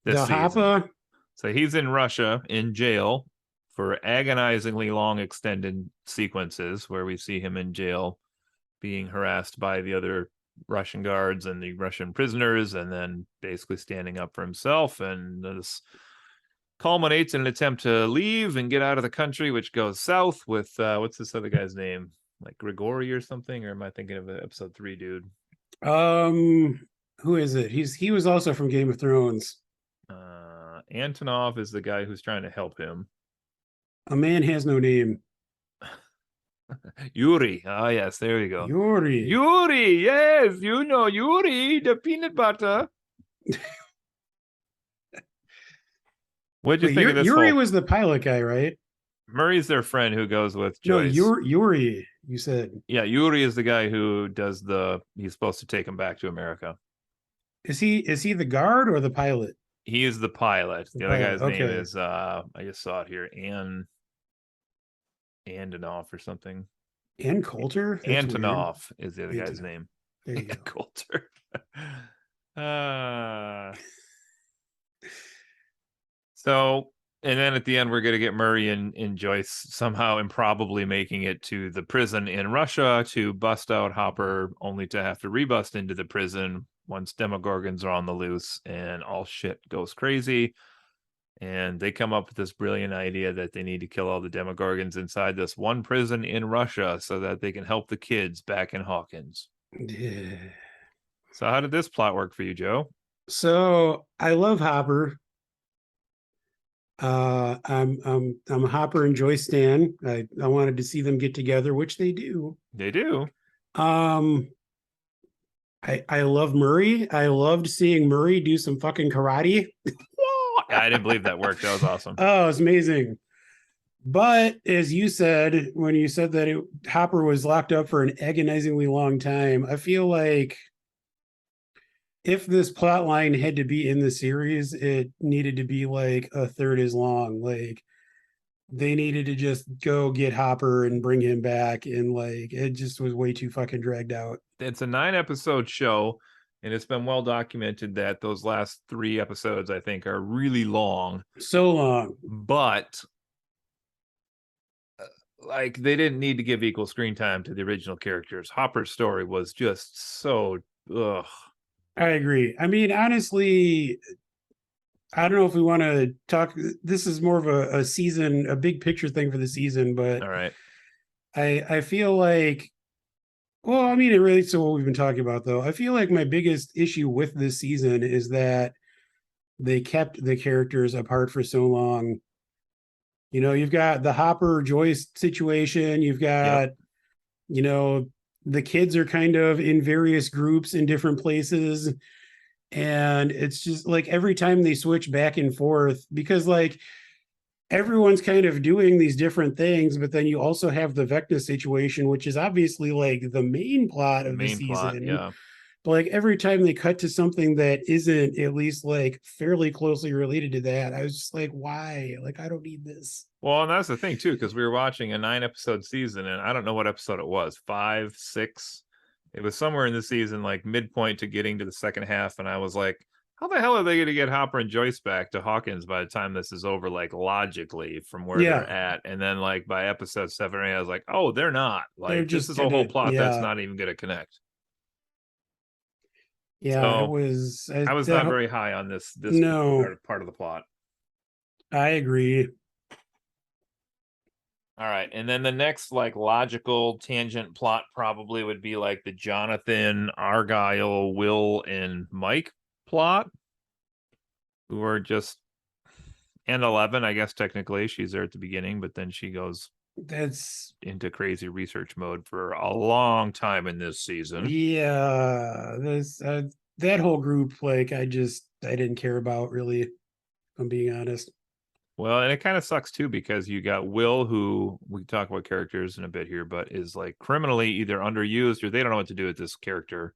The season? Hopper. So he's in Russia in jail for agonizingly long extended sequences where we see him in jail being harassed by the other Russian guards and the Russian prisoners, and then basically standing up for himself. And this culminates in an attempt to leave and get out of the country, which goes south with what's this other guy's name? Like Grigori or something? Or am I thinking of episode 3, dude? Who is it? He was also from Game of Thrones. Antonov is the guy who's trying to help him. A man has no name. Yuri. Ah, yes, there you go. Yuri. Yuri, yes, you know Yuri, the peanut butter. What'd you Wait, think of this Yuri whole? was the pilot guy, right? Murray's their friend who goes with No, Joyce. Yuri, you said. Yeah, Yuri is the guy who does he's supposed to take him back to America. Is he the guard or the pilot? He is the pilot. The The other pilot. guy's name Okay. is I just saw it here, Antonov or something. And Coulter? That's weird. Antonov is the other guy's name. There you go. Coulter. uh so and then at the end we're gonna get Murray and Joyce somehow improbably making it to the prison in Russia to bust out Hopper, only to have to rebust into the prison once Demogorgons are on the loose and all shit goes crazy. And they come up with this brilliant idea that they need to kill all the Demogorgons inside this one prison in Russia so that they can help the kids back in Hawkins. Yeah. So how did this plot work for you, Joe? So I love Hopper. I'm a Hopper and Joyce stan. I wanted to see them get together, which they do. They do. Um, I love Murray. I loved seeing Murray do some fucking karate. I didn't believe that worked. That was awesome. Oh, it's amazing. But as you said, when you said that Hopper was locked up for an agonizingly long time, I feel like if this plot line had to be in the series, it needed to be like a third as long. Like they needed to just go get Hopper and bring him back, and like it just was way too fucking dragged out. It's a 9-episode show, and it's been well documented that those last 3 episodes, I think, are really long. So long. But like they didn't need to give equal screen time to the original characters. Hopper's story was just so ugh. I agree. I mean, honestly, I don't know if we want to talk. This is more of a season, a big picture thing for the season, but All right. I feel like, well, I mean, it relates to what we've been talking about, though. I feel like my biggest issue with this season is that they kept the characters apart for so long. You know, you've got the Hopper Joyce situation. You've got, Yep. you know, the kids are kind of in various groups in different places. And it's just like every time they switch back and forth, because like everyone's kind of doing these different things, but then you also have the Vecna situation, which is obviously like the main plot of the Main plot, season. yeah. But like every time they cut to something that isn't at least like fairly closely related to that, I was just like, why? Like, I don't need this. Well, and that's the thing too, because we were watching a 9-episode season, and I don't know what episode it was, 5, 6. It was somewhere in the season, like midpoint to getting to the second half, and I was like, how the hell are they going to get Hopper and Joyce back to Hawkins by the time this is over, like logically from where Yeah. they're at? And then like by episode 7 or 8, I was like, oh, they're not. They're Like this just is a whole gonna, plot that's yeah. not even going to connect. Yeah, it So was. I was not very high on this No, part of the plot. I agree. All right. And then the next like logical tangent plot probably would be like the Jonathan, Argyle, Will, and Mike plot, who are just and 11, I guess technically she's there at the beginning, but then she goes That's into crazy research mode for a long time in this season. yeah. This that whole group, like I didn't care about really. If I'm being honest. Well, and it kind of sucks too because you got Will, who we can talk about characters in a bit here, but is like criminally either underused or they don't know what to do with this character.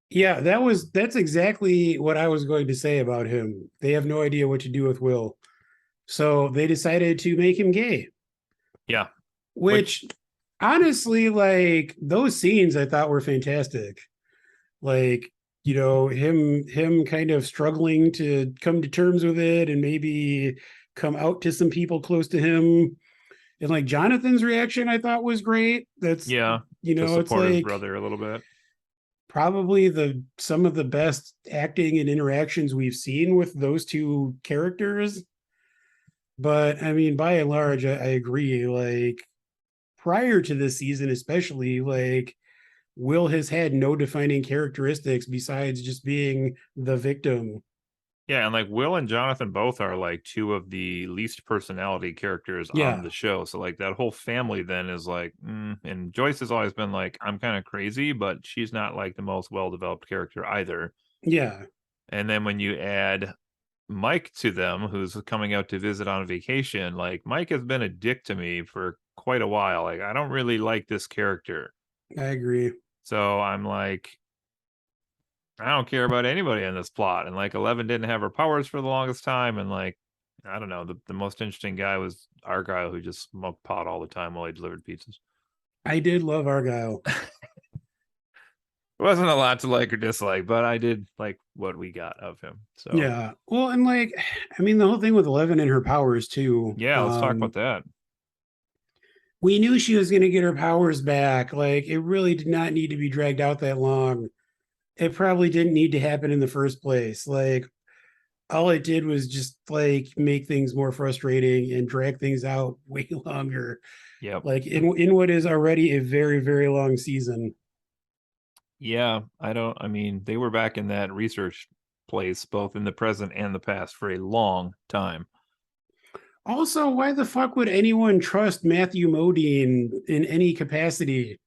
Yeah, that's exactly what I was going to say about him. They have no idea what to do with Will. So they decided to make him gay. Yeah. Which honestly, like those scenes I thought were fantastic. Like, you know, him kind of struggling to come to terms with it and maybe come out to some people close to him. And like Jonathan's reaction I thought was great. That's Yeah. you To know, it's support his like brother a little bit. probably some of the best acting and interactions we've seen with those two characters. But I mean, by and large, I agree. Like prior to this season, especially, like Will has had no defining characteristics besides just being the victim. Yeah, and like Will and Jonathan both are like two of the least personality characters on Yeah, the show. So like that whole family then is like, and Joyce has always been like, I'm kind of crazy, but she's not like the most well-developed character either. yeah. And then when you add Mike to them, who's coming out to visit on vacation, like Mike has been a dick to me for quite a while. Like I don't really like this character. I agree. So I'm like, I don't care about anybody in this plot. And like 11 didn't have her powers for the longest time. And like, I don't know, the most interesting guy was Argyle, who just smoked pot all the time while he delivered pizzas. I did love Argyle. It wasn't a lot to like or dislike, but I did like what we got of him. So Yeah. Well, and like, I mean, the whole thing with 11 and her powers too. yeah, let's talk about that. We knew she was going to get her powers back. Like, it really did not need to be dragged out that long. It probably didn't need to happen in the first place. Like, all it did was just like make things more frustrating and drag things out way longer. Yep. Like in what is already a very, very long season. Yeah, I mean, they were back in that research place, both in the present and the past, for a long time. Also, why the fuck would anyone trust Matthew Modine in any capacity?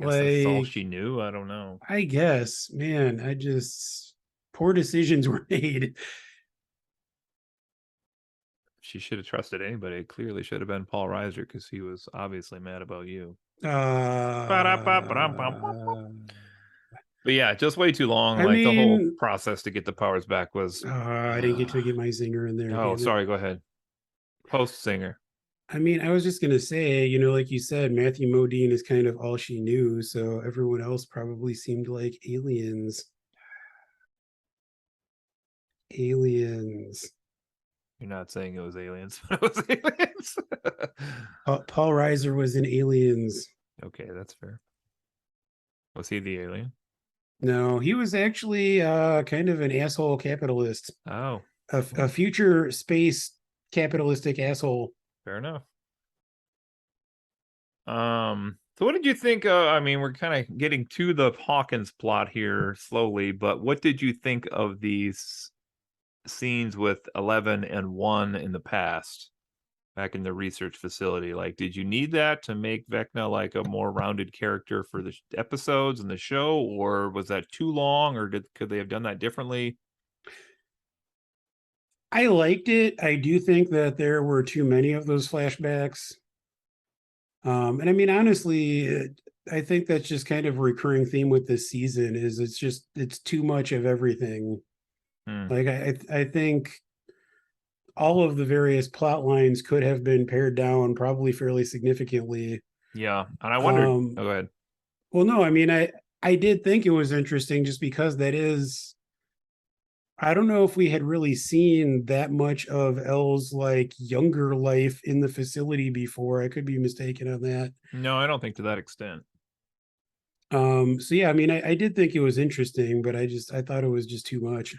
I guess that's all Like, she knew. I don't know. I guess, man, I just poor decisions were made. She should have trusted anybody. It clearly should have been Paul Reiser because he was obviously mad about you. Uh, But yeah, just way too long. I Like the whole mean, process to get the powers back was. I didn't get to get my zinger in there. Oh, Damn it. sorry. Go ahead. Post singer. I mean, I was just gonna say, like you said, Matthew Modine is kind of all she knew, so everyone else probably seemed like aliens. Aliens. You're not saying it was aliens, but it was aliens. Paul Reiser was in Aliens. Okay, that's fair. Was he the alien? No, he was actually kind of an asshole capitalist, Oh, a future space capitalistic asshole. fair enough. So what did you think? I mean, we're kind of getting to the Hawkins plot here slowly, but what did you think of these scenes with 11 and 1 in the past, back in the research facility? Like, did you need that to make Vecna like a more rounded character for the episodes and the show, or was that too long, or could they have done that differently? I liked it. I do think that there were too many of those flashbacks. And I mean, honestly, I think that's just kind of a recurring theme with this season is it's too much of everything. Like I think all of the various plot lines could have been pared down probably fairly significantly. Yeah, and I wondered. Oh, Go ahead. well, no, I mean, I did think it was interesting just because that is. I don't know if we had really seen that much of Elle's like younger life in the facility before. I could be mistaken on that. No, I don't think to that extent. So yeah, I mean, I did think it was interesting, but I thought it was just too much.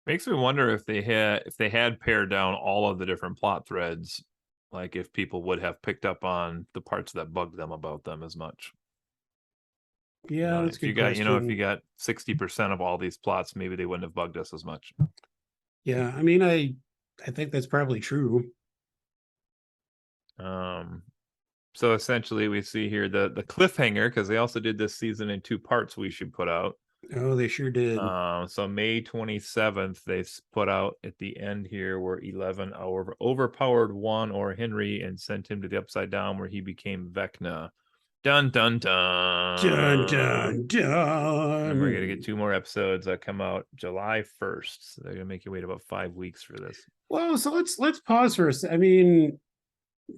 Makes me wonder if they had pared down all of the different plot threads, like if people would have picked up on the parts that bugged them about them as much. Yeah, that's a If you good got, if you question. got 60% of all these plots, maybe they wouldn't have bugged us as much. Yeah, I mean, I think that's probably true. So essentially we see here the cliffhanger, because they also did this season in 2 parts we should put out. Oh, they sure did. So May 27th, they put out at the end here where 11 overpowered Juan or Henry and sent him to the Upside Down, where he became Vecna. Dun dun dun. Dun dun And we're gonna dun. get 2 more episodes that come out July 1st. So they're gonna make you wait about 5 weeks for this. Well, so let's pause for a second. I mean,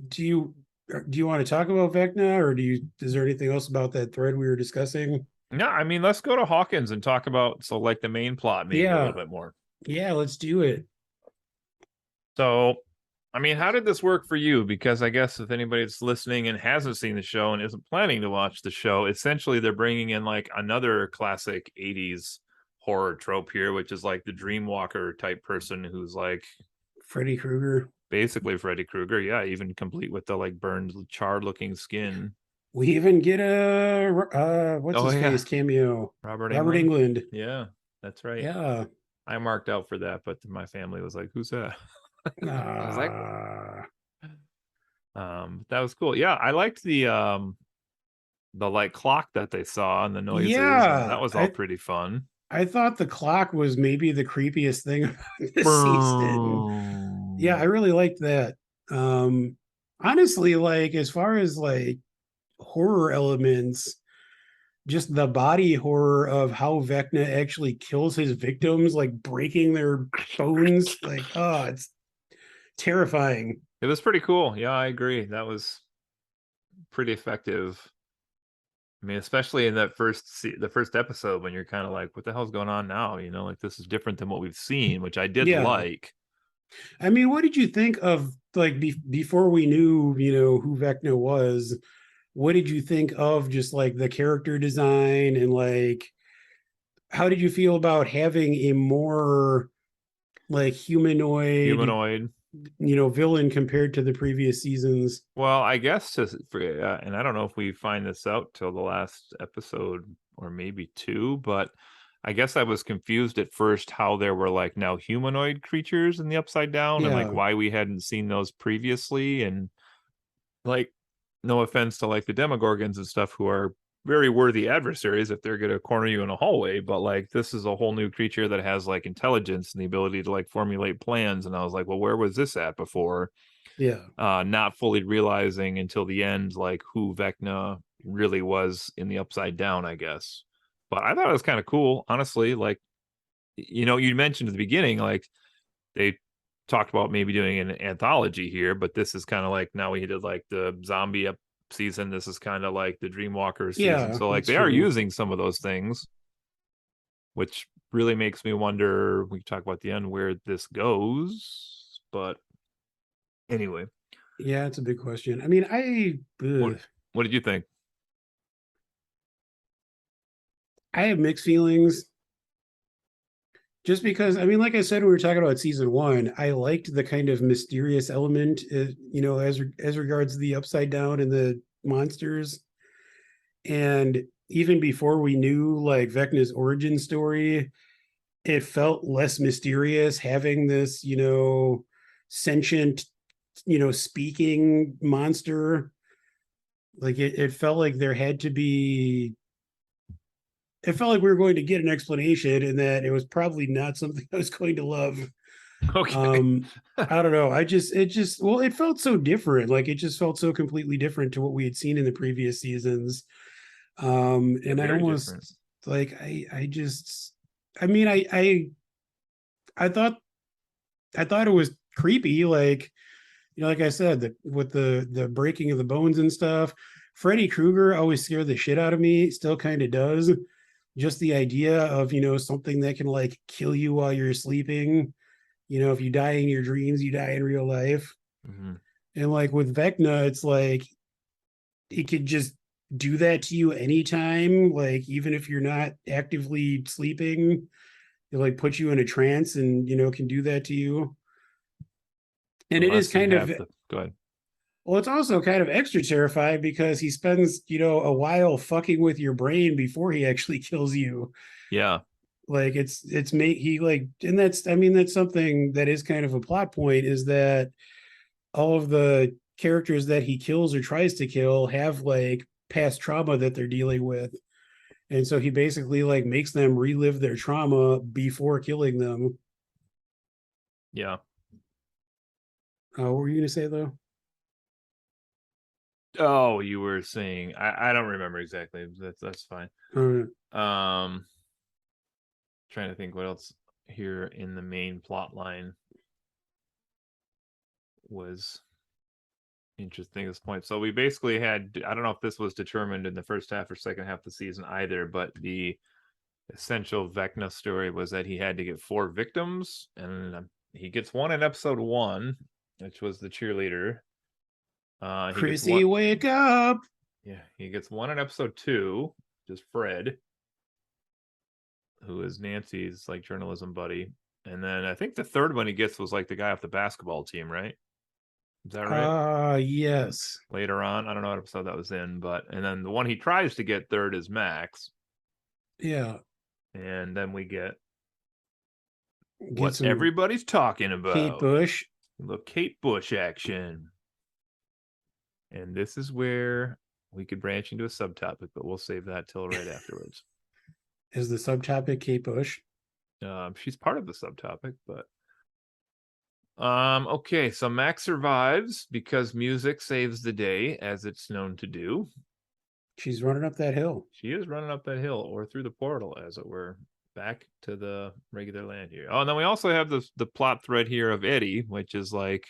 do you want to talk about Vecna, or is there anything else about that thread we were discussing? No, I mean, let's go to Hawkins and talk about like the main plot maybe a little bit more. Yeah, let's do it. So, I mean, how did this work for you? Because I guess if anybody that's listening and hasn't seen the show and isn't planning to watch the show, essentially they're bringing in like another classic 80s horror trope here, which is like the Dreamwalker type person who's like Freddy Krueger. basically Freddy Krueger. Yeah, even complete with the like burned, charred looking skin. We even get a what's his face cameo. Robert Robert Englund. Englund. Yeah, that's right. Yeah. I marked out for that, but my family was like, "Who's that?" I was like, Ah, that was cool. Yeah, I liked the like clock that they saw and the noises, and that yeah. was all pretty fun. I thought the clock was maybe the creepiest thing about this season. Yeah, I Boom. really liked that. Um, Honestly, like as far as like horror elements, just the body horror of how Vecna actually kills his victims, like breaking their bones, like oh, it's terrifying. It was pretty cool. Yeah, I agree. That was pretty effective. I mean, especially in that the first episode when you're kind of like, "What the hell's going on now?" You know, like this is different than what we've seen, which I did Yeah. like. I mean, what did you think of like before we knew, who Vecna was? What did you think of just like the character design and like how did you feel about having a more like humanoid, Humanoid. villain compared to the previous seasons? Well, I guess and I don't know if we find this out till the last episode or maybe two, but I guess I was confused at first how there were like now humanoid creatures in the Upside Down and like Yeah, why we hadn't seen those previously. And like, no offense to like the Demogorgons and stuff who are very worthy adversaries if they're going to corner you in a hallway, but like this is a whole new creature that has like intelligence and the ability to like formulate plans. And I was like, well, where was this at before? yeah, Not fully realizing until the end like who Vecna really was in the Upside Down, I guess. But I thought it was kind of cool, honestly. Like, you mentioned at the beginning, like they talked about maybe doing an anthology here, but this is kind of like now we did like the zombie season. This is kind of like the Dreamwalker season. yeah. So like That's they are true. using some of those things, which really makes me wonder. We can talk about the end where this goes, but anyway, Yeah, it's a big question. I mean, what what did you think? I have mixed feelings just because I mean, like I said, when we were talking about season one, I liked the kind of mysterious element, as regards the upside down and the monsters. And even before we knew like Vecna's origin story, it felt less mysterious having this, sentient, speaking monster. Like it felt like there had to be. It felt like we were going to get an explanation, and that it was probably not something I was going to love. Okay. Um, I don't know. Well, it felt so different. Like it just felt so completely different to what we had seen in the previous seasons. Yeah, And I very different. almost like I just I mean I thought it was creepy, like like I said, with the breaking of the bones and stuff. Freddy Krueger always scared the shit out of me, still kind of does. Just the idea of, something that can like kill you while you're sleeping. If you die in your dreams, you die in real life. Hmm. And like with Vecna, it's like it could just do that to you anytime, like even if you're not actively sleeping, it like puts you in a trance and can do that to you. And it is Unless you kind of have the go ahead. well, it's also kind of extra terrifying because he spends, a while fucking with your brain before he actually kills you. Yeah. Like it's made he like and that's I mean that's something that is kind of a plot point, is that all of the characters that he kills or tries to kill have like past trauma that they're dealing with. And so he basically like makes them relive their trauma before killing them. Yeah. What were you going to say though? Oh, you were saying I don't remember exactly. That's fine. Uh, Um Trying to think what else here in the main plot line was interesting at this point. So we basically had, I don't know if this was determined in the first half or second half of the season either, but the essential Vecna story was that he had to get 4 victims, and he gets one in episode 1, which was the cheerleader. He gets one. Chrissy, wake up. Yeah, he gets one in episode 2, just Fred, who is Nancy's like journalism buddy. And then I think the third one he gets was like the guy off the basketball team, right? Is that right? Yes. Later on, I don't know what episode that was in, but and then the one he tries to get third is Max, Yeah. and then we get Get what some everybody's talking Kate about. Bush. A little Kate Bush action. And this is where we could branch into a subtopic, but we'll save that till right afterwards. Is the subtopic Kate Bush? She's part of the subtopic, but okay, so Max survives because music saves the day, as it's known to do. She's running up that hill. She is running up that hill, or through the portal, as it were, back to the regular land here. Oh, and then we also have the plot thread here of Eddie, which is like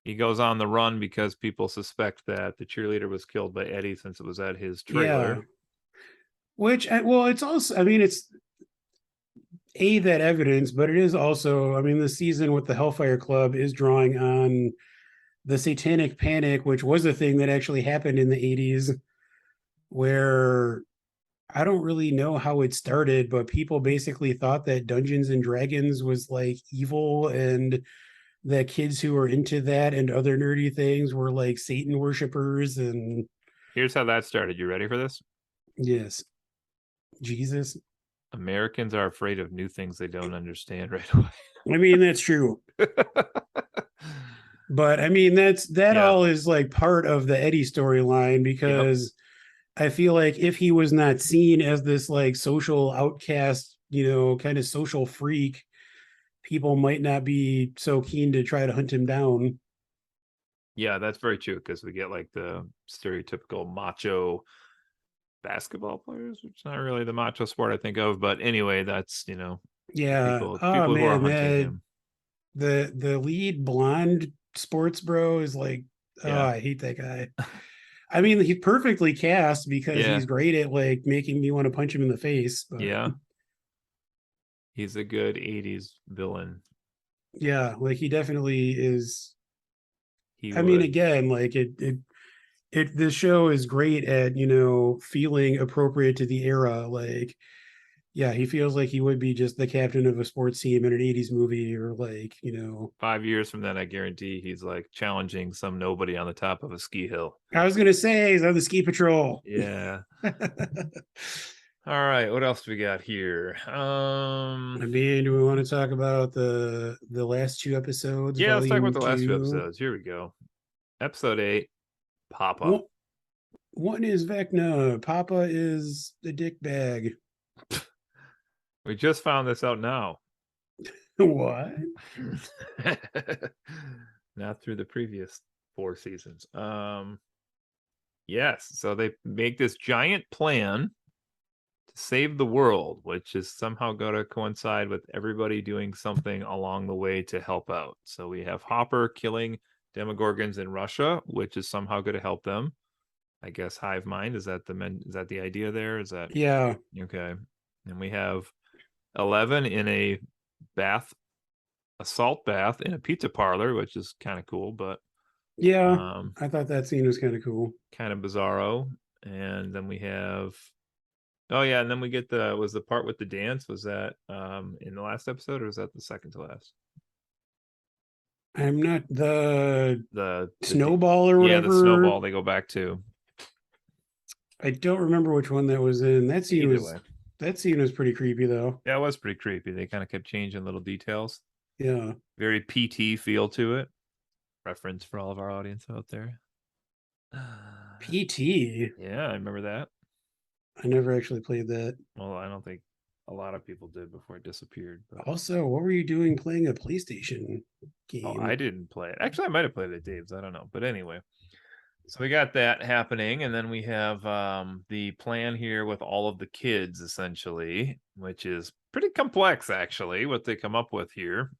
he goes on the run because people suspect that the cheerleader was killed by Eddie since it was at his trailer. Yeah. Which, well, it's also, I mean, it's that evidence, but it is also, I mean, the season with the Hellfire Club is drawing on the Satanic Panic, which was a thing that actually happened in the 80s, where I don't really know how it started, but people basically thought that Dungeons and Dragons was like evil, and that kids who were into that and other nerdy things were like Satan worshippers. And Here's how that started. You ready for this? yes, Jesus. Americans are afraid of new things they don't understand right away. I mean, that's true. But I mean, that Yeah. all is like part of the Eddie storyline, Yep. because I feel like if he was not seen as this like social outcast, kind of social freak, people might not be so keen to try to hunt him down. Yeah, that's very true because we get like the stereotypical macho basketball players, which is not really the macho sport I think of, but anyway, that's Yeah. people Oh people who are man, hunting him. the lead blonde sports bro is like, oh, Yeah. I hate that guy. I mean, he's perfectly cast because Yeah. he's great at like making me want to punch him in the face. But Yeah. He's a good 80s villain. yeah, like he definitely is. He I mean, would. again, like this show is great at feeling appropriate to the era. Like, yeah, he feels like he would be just the captain of a sports team in an 80s movie, or like 5 years from then, I guarantee he's like challenging some nobody on the top of a ski hill. I was gonna say he's on the ski patrol. Yeah. All right, what else do we got here? I mean, do we want to talk about the last two episodes, Yeah, let's talk about volume the last few two? episodes. Here we go. Episode 8, Papa. One, one is Vecna. Papa is the dick bag. We just found this out now. What? Not through the previous 4 seasons. Yes, so they make this giant plan to save the world, which is somehow going to coincide with everybody doing something along the way to help out. So we have Hopper killing Demogorgons in Russia, which is somehow going to help them. I guess hive mind, is that the idea there? Is that Yeah. okay? And we have 11 in a salt bath in a pizza parlor, which is kind of cool, but Yeah. I thought that scene was kind of cool. kind of bizarro. And then we have, oh yeah, and then we get the part with the dance. Was that in the last episode, or was that the second to last? I'm not the The snowball or yeah, the whatever. snowball they go back to. I don't remember which one that was in. Either way, That scene was pretty creepy though. yeah, it was pretty creepy. They kind of kept changing little details. Yeah. Very PT feel to it. Reference for all of our audience out there. PT. Yeah, I remember that. I never actually played that. Well, I don't think a lot of people did before it disappeared. But Also, what were you doing playing a PlayStation oh, game? I didn't play it. Actually, I might have played it at Dave's. I don't know. But anyway, so we got that happening, and then we have the plan here with all of the kids, essentially, which is pretty complex, actually, what they come up with here.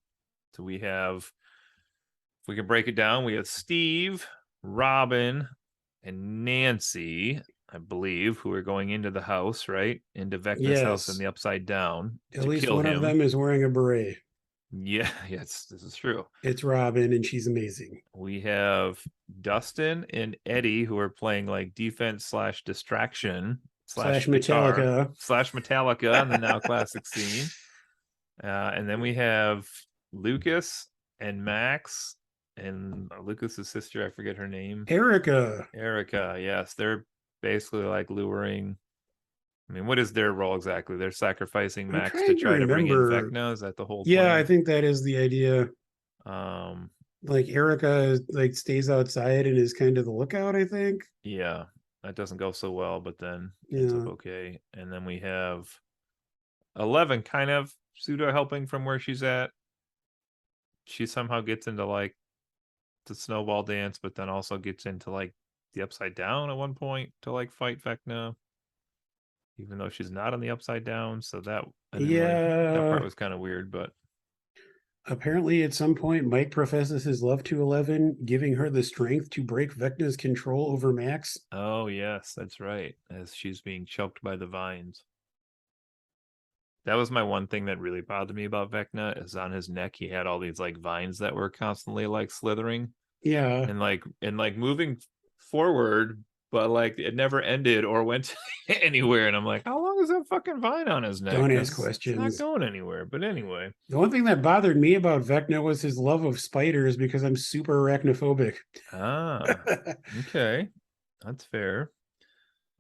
So we have, if we can break it down, we have Steve, Robin, and Nancy, I believe, who are going into the house, right? Into Vecna's house in Yes. the Upside Down At to least kill one of him. them is wearing a beret. Yeah, yes, this is true. It's Robin, and she's amazing. We have Dustin and Eddie who are playing like defense slash distraction slash Slash guitar Metallica. slash Metallica in the now classic scene. And then we have Lucas and Max and Lucas's sister, I forget her name. Erica. Erica, yes. They're basically like luring I mean, what is their role exactly? They're sacrificing I'm Max to trying to try to bring in remember. Vecna. Is that the whole Yeah, I plan? think that is the idea. Um, Like Erica like stays outside and is kind of the lookout, I think. yeah, that doesn't go so well, but then ends up Yeah. okay. And then we have 11 kind of pseudo helping from where she's at. She somehow gets into like the snowball dance, but then also gets into like the upside down at one point to like fight Vecna, even though she's not on the upside down. So that I didn't really, that part Yeah. was kind of weird, but Apparently, at some point, Mike professes his love to Eleven, giving her the strength to break Vecna's control over Max. oh yes, that's right. As she's being choked by the vines. That was my one thing that really bothered me about Vecna is on his neck he had all these like vines that were constantly like slithering Yeah. and like moving forward, but like it never ended or went anywhere. And I'm like, how long is that fucking vine on his neck? Don't ask Because it's not questions. going anywhere. But anyway. The one thing that bothered me about Vecna was his love of spiders because I'm super arachnophobic. Ah, okay. That's fair.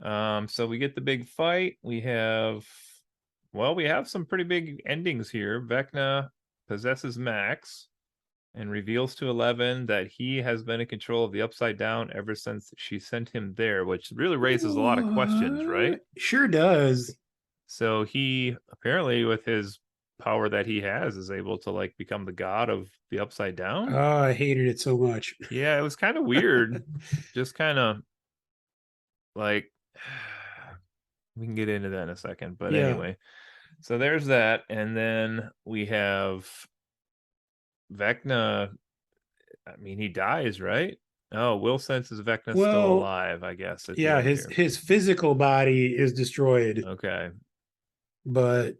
So we get the big fight. We have some pretty big endings here. Vecna possesses Max and reveals to Eleven that he has been in control of the Upside Down ever since she sent him there, which really raises a lot of questions, right? Sure does. So he apparently, with his power that he has, is able to like become the god of the Upside Down. Oh, I hated it so much. Yeah, it was kind of weird. Just kind of like we can get into that in a second, but Yeah. anyway. So there's that, and then we have Vecna. I mean, he dies, right? Oh, Will senses Vecna's still Well, alive, I guess, at the yeah, end his here. his physical body is destroyed, Okay. but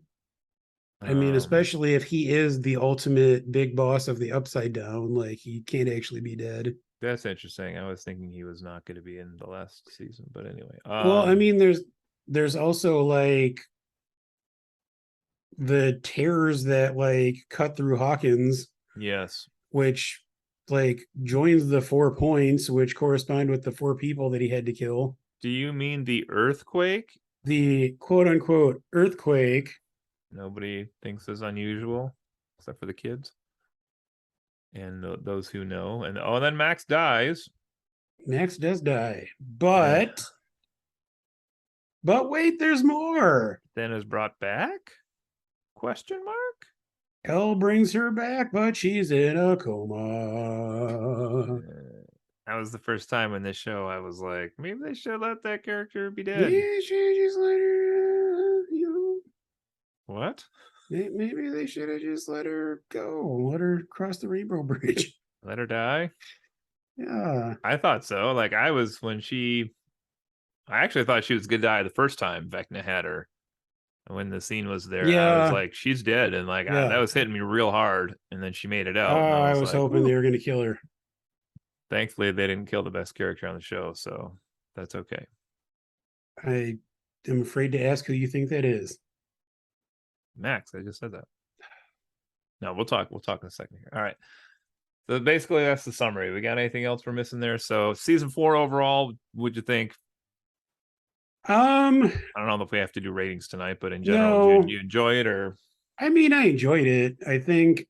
I mean, Um, especially if he is the ultimate big boss of the Upside Down, like he can't actually be dead. that's interesting. I was thinking he was not going to be in the last season, but anyway. Well, I mean, there's also like the tears that like cut through Hawkins, Yes. which like joins the 4 points, which correspond with the 4 people that he had to kill. Do you mean the earthquake? The quote unquote earthquake. Nobody thinks is unusual, except for the kids and those who know. And oh, then Max dies. Max does die, And but wait, there's more. then is brought back? Question mark? Hell brings her back, but she's in a coma. That was the first time in this show I was like, maybe they should let that character be dead. Yeah, she just let her, What? maybe they should have just let her go, let her cross the Rainbow Bridge. Let her die? Yeah. I thought so. Like I actually thought she was gonna die the first time Vecna had her. When the scene was there, I was Yeah. like, she's dead. And like, that Yeah. was hitting me real hard. And then she made it Oh, out. And I I was was like, hoping woo. they were going to kill her. Thankfully, they didn't kill the best character on the show. So that's okay. I am afraid to ask who you think that is. Max, I just said that. No, we'll talk. We'll talk in a second here. All right. So basically, that's the summary. We got anything else we're missing there? So season 4 overall, what'd you think? Um, I don't know if we have to do ratings tonight, but in general, did no, you enjoy it or? I mean, I enjoyed it. I think,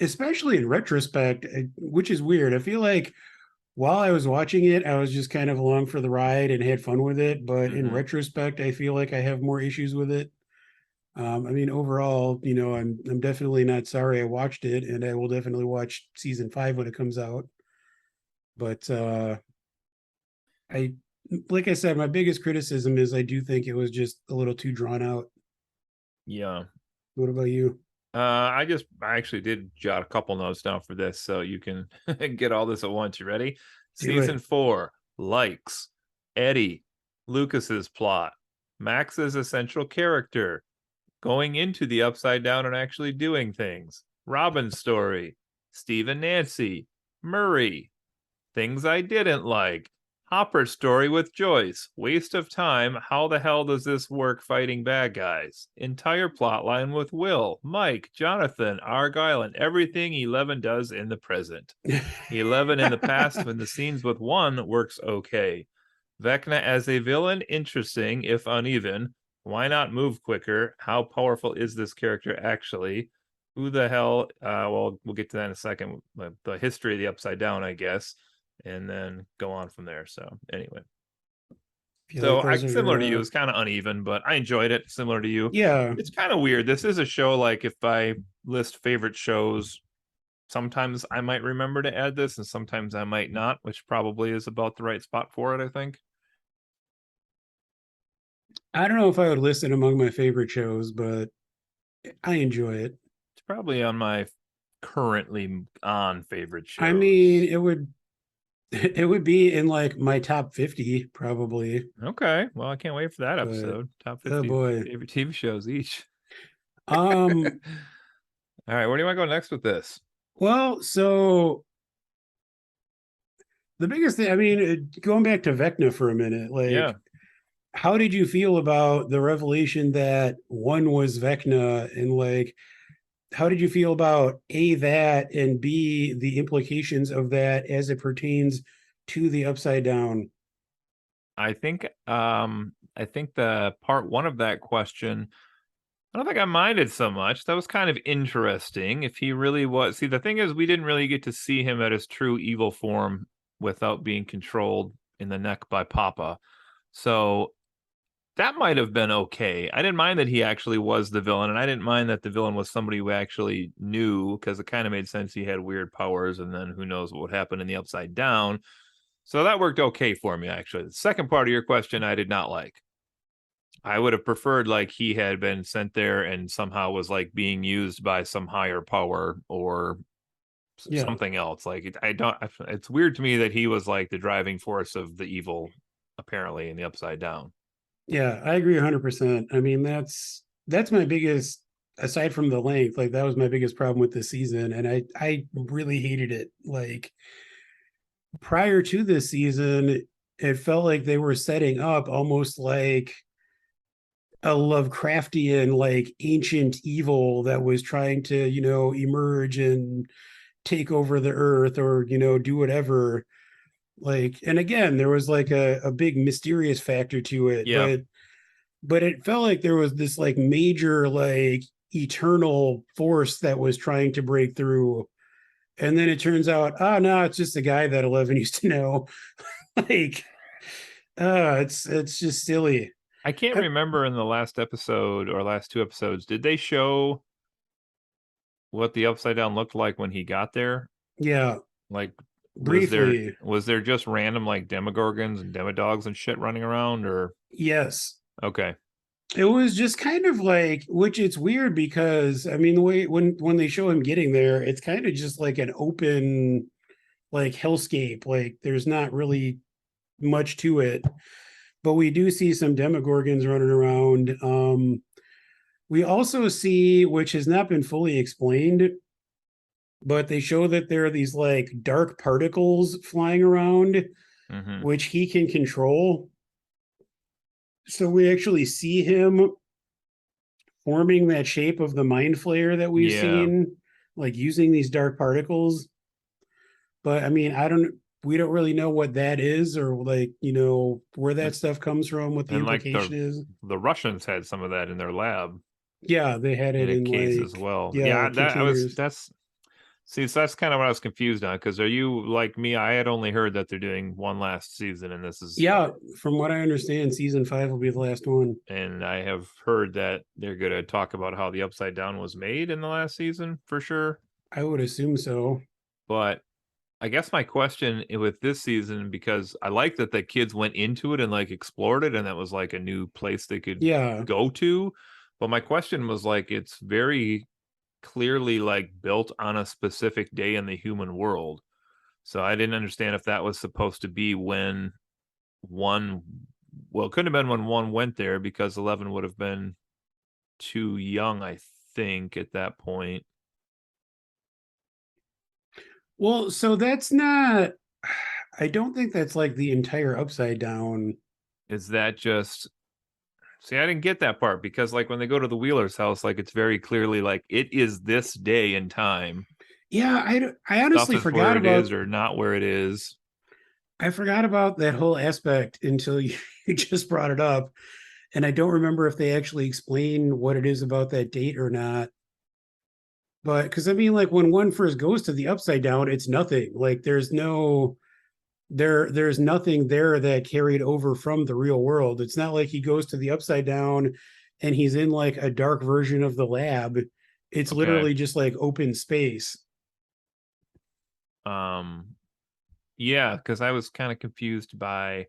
especially in retrospect, which is weird. I feel like while I was watching it, I was just kind of along for the ride and had fun with it. But in Mhm. retrospect, I feel like I have more issues with it. I mean, overall, I'm definitely not sorry I watched it, and I will definitely watch season 5 when it comes out. But I, like I said, my biggest criticism is I do think it was just a little too drawn out. Yeah. What about you? I actually did jot a couple notes down for this, so you can get all this at once. You ready? Do Season it. 4 likes Eddie, Lucas's plot, Max's essential character, going into the Upside Down and actually doing things, Robin's story, Steve and Nancy, Murray, things I didn't like, Hopper's story with Joyce, waste of time, how the hell does this work fighting bad guys? Entire plotline with Will, Mike, Jonathan, Argyle, and everything 11 does in the present. 11 in the past when the scenes with 1 works okay. Vecna as a villain, interesting, if uneven. Why not move quicker? How powerful is this character actually? Who the hell? Well, we'll get to that in a second. The history of the Upside Down, I guess, and then go on from there. So, anyway. I feel like So I those similar are to you, it's kind of uneven, but I enjoyed it. Similar to you, yeah. it's kind of weird. This is a show like if I list favorite shows, sometimes I might remember to add this, and sometimes I might not, which probably is about the right spot for it. I think I don't know if I would list it among my favorite shows, but I enjoy it. it's probably on my currently on favorite I mean, shows. it would be in like my top 50 probably, Okay, well I can't wait for that but episode. Top oh 50 boy. favorite TV shows each. Um All right, where do you want to go next with this? well, so the biggest thing, I mean, going back to Vecna for a minute, Yeah, like how did you feel about the revelation that one was Vecna, and like how did you feel about A, that, and B, the implications of that as it pertains to the Upside Down? I think the part one of that question, I don't think I minded so much. That was kind of interesting. If he really was, see, the thing is, we didn't really get to see him at his true evil form without being controlled in the neck by Papa. So that might have been okay. I didn't mind that he actually was the villain, and I didn't mind that the villain was somebody we actually knew because it kind of made sense he had weird powers, and then who knows what would happen in the Upside Down. So that worked okay for me, actually. The second part of your question, I did not like. I would have preferred like he had been sent there and somehow was like being used by some higher power or Yeah. something else. Like I don't. It's weird to me that he was like the driving force of the evil, apparently in the Upside Down. Yeah, I agree 100%. I mean, that's my biggest, aside from the length, like that was my biggest problem with this season, and I really hated it. Like prior to this season, it felt like they were setting up almost like a Lovecraftian, like ancient evil that was trying to, emerge and take over the earth, or, do whatever. Like, and again, there was like a big mysterious factor to it, Yeah, but it felt like there was this like major, like eternal force that was trying to break through. And then it turns out, oh no, it's just a guy that 11 used to know. Like, it's just silly. I can't remember in the last episode or last two episodes. Did they show what the Upside Down looked like when he got there? Yeah, Like, briefly. was there just random like demogorgons and demodogs and shit running around, or Yes. okay? It was just kind of like, which it's weird because I mean the way when they show him getting there, it's kind of just like an open like hellscape. Like there's not really much to it. But we do see some demogorgons running around. We also see, which has not been fully explained, but they show that there are these like dark particles flying around, Mm-hmm. which he can control. So we actually see him forming that shape of the mind flayer that we've Yeah, seen, like using these dark particles. But I mean, we don't really know what that is, or like, where that and, stuff comes from, what the and like implication is. the Russians had some of that in their lab Yeah, they had in it a in case as like, well. yeah, Yeah, that I was containers. that's see, so that's kind of what I was confused on. Because are you like me? I had only heard that they're doing one last season, and this is Yeah, from what I understand, season 5 will be the last one. and I have heard that they're going to talk about how the Upside Down was made in the last season for sure. I would assume so. But I guess my question with this season, because I like that the kids went into it and like explored it, and that was like a new place they could Yeah. go to. But my question was like, it's very clearly like built on a specific day in the human world. So I didn't understand if that was supposed to be when one, well, it couldn't have been when one went there because 11 would have been too young, I think, at that point. Well, so that's not, I don't think that's like the entire Upside Down. Is that just, see, I didn't get that part because, like, when they go to the Wheeler's house, like, it's very clearly like it is this day and time. Yeah, I Stuff honestly is where forgot it about, is or not where it is. I forgot about that whole aspect until you, you just brought it up. And I don't remember if they actually explain what it is about that date or not. But because I mean, like when one first goes to the upside down, it's nothing. Like there's nothing there that carried over from the real world. It's not like he goes to the upside down and he's in like a dark version of the lab. It's Okay. literally just like open space. Um, yeah, because I was kind of confused by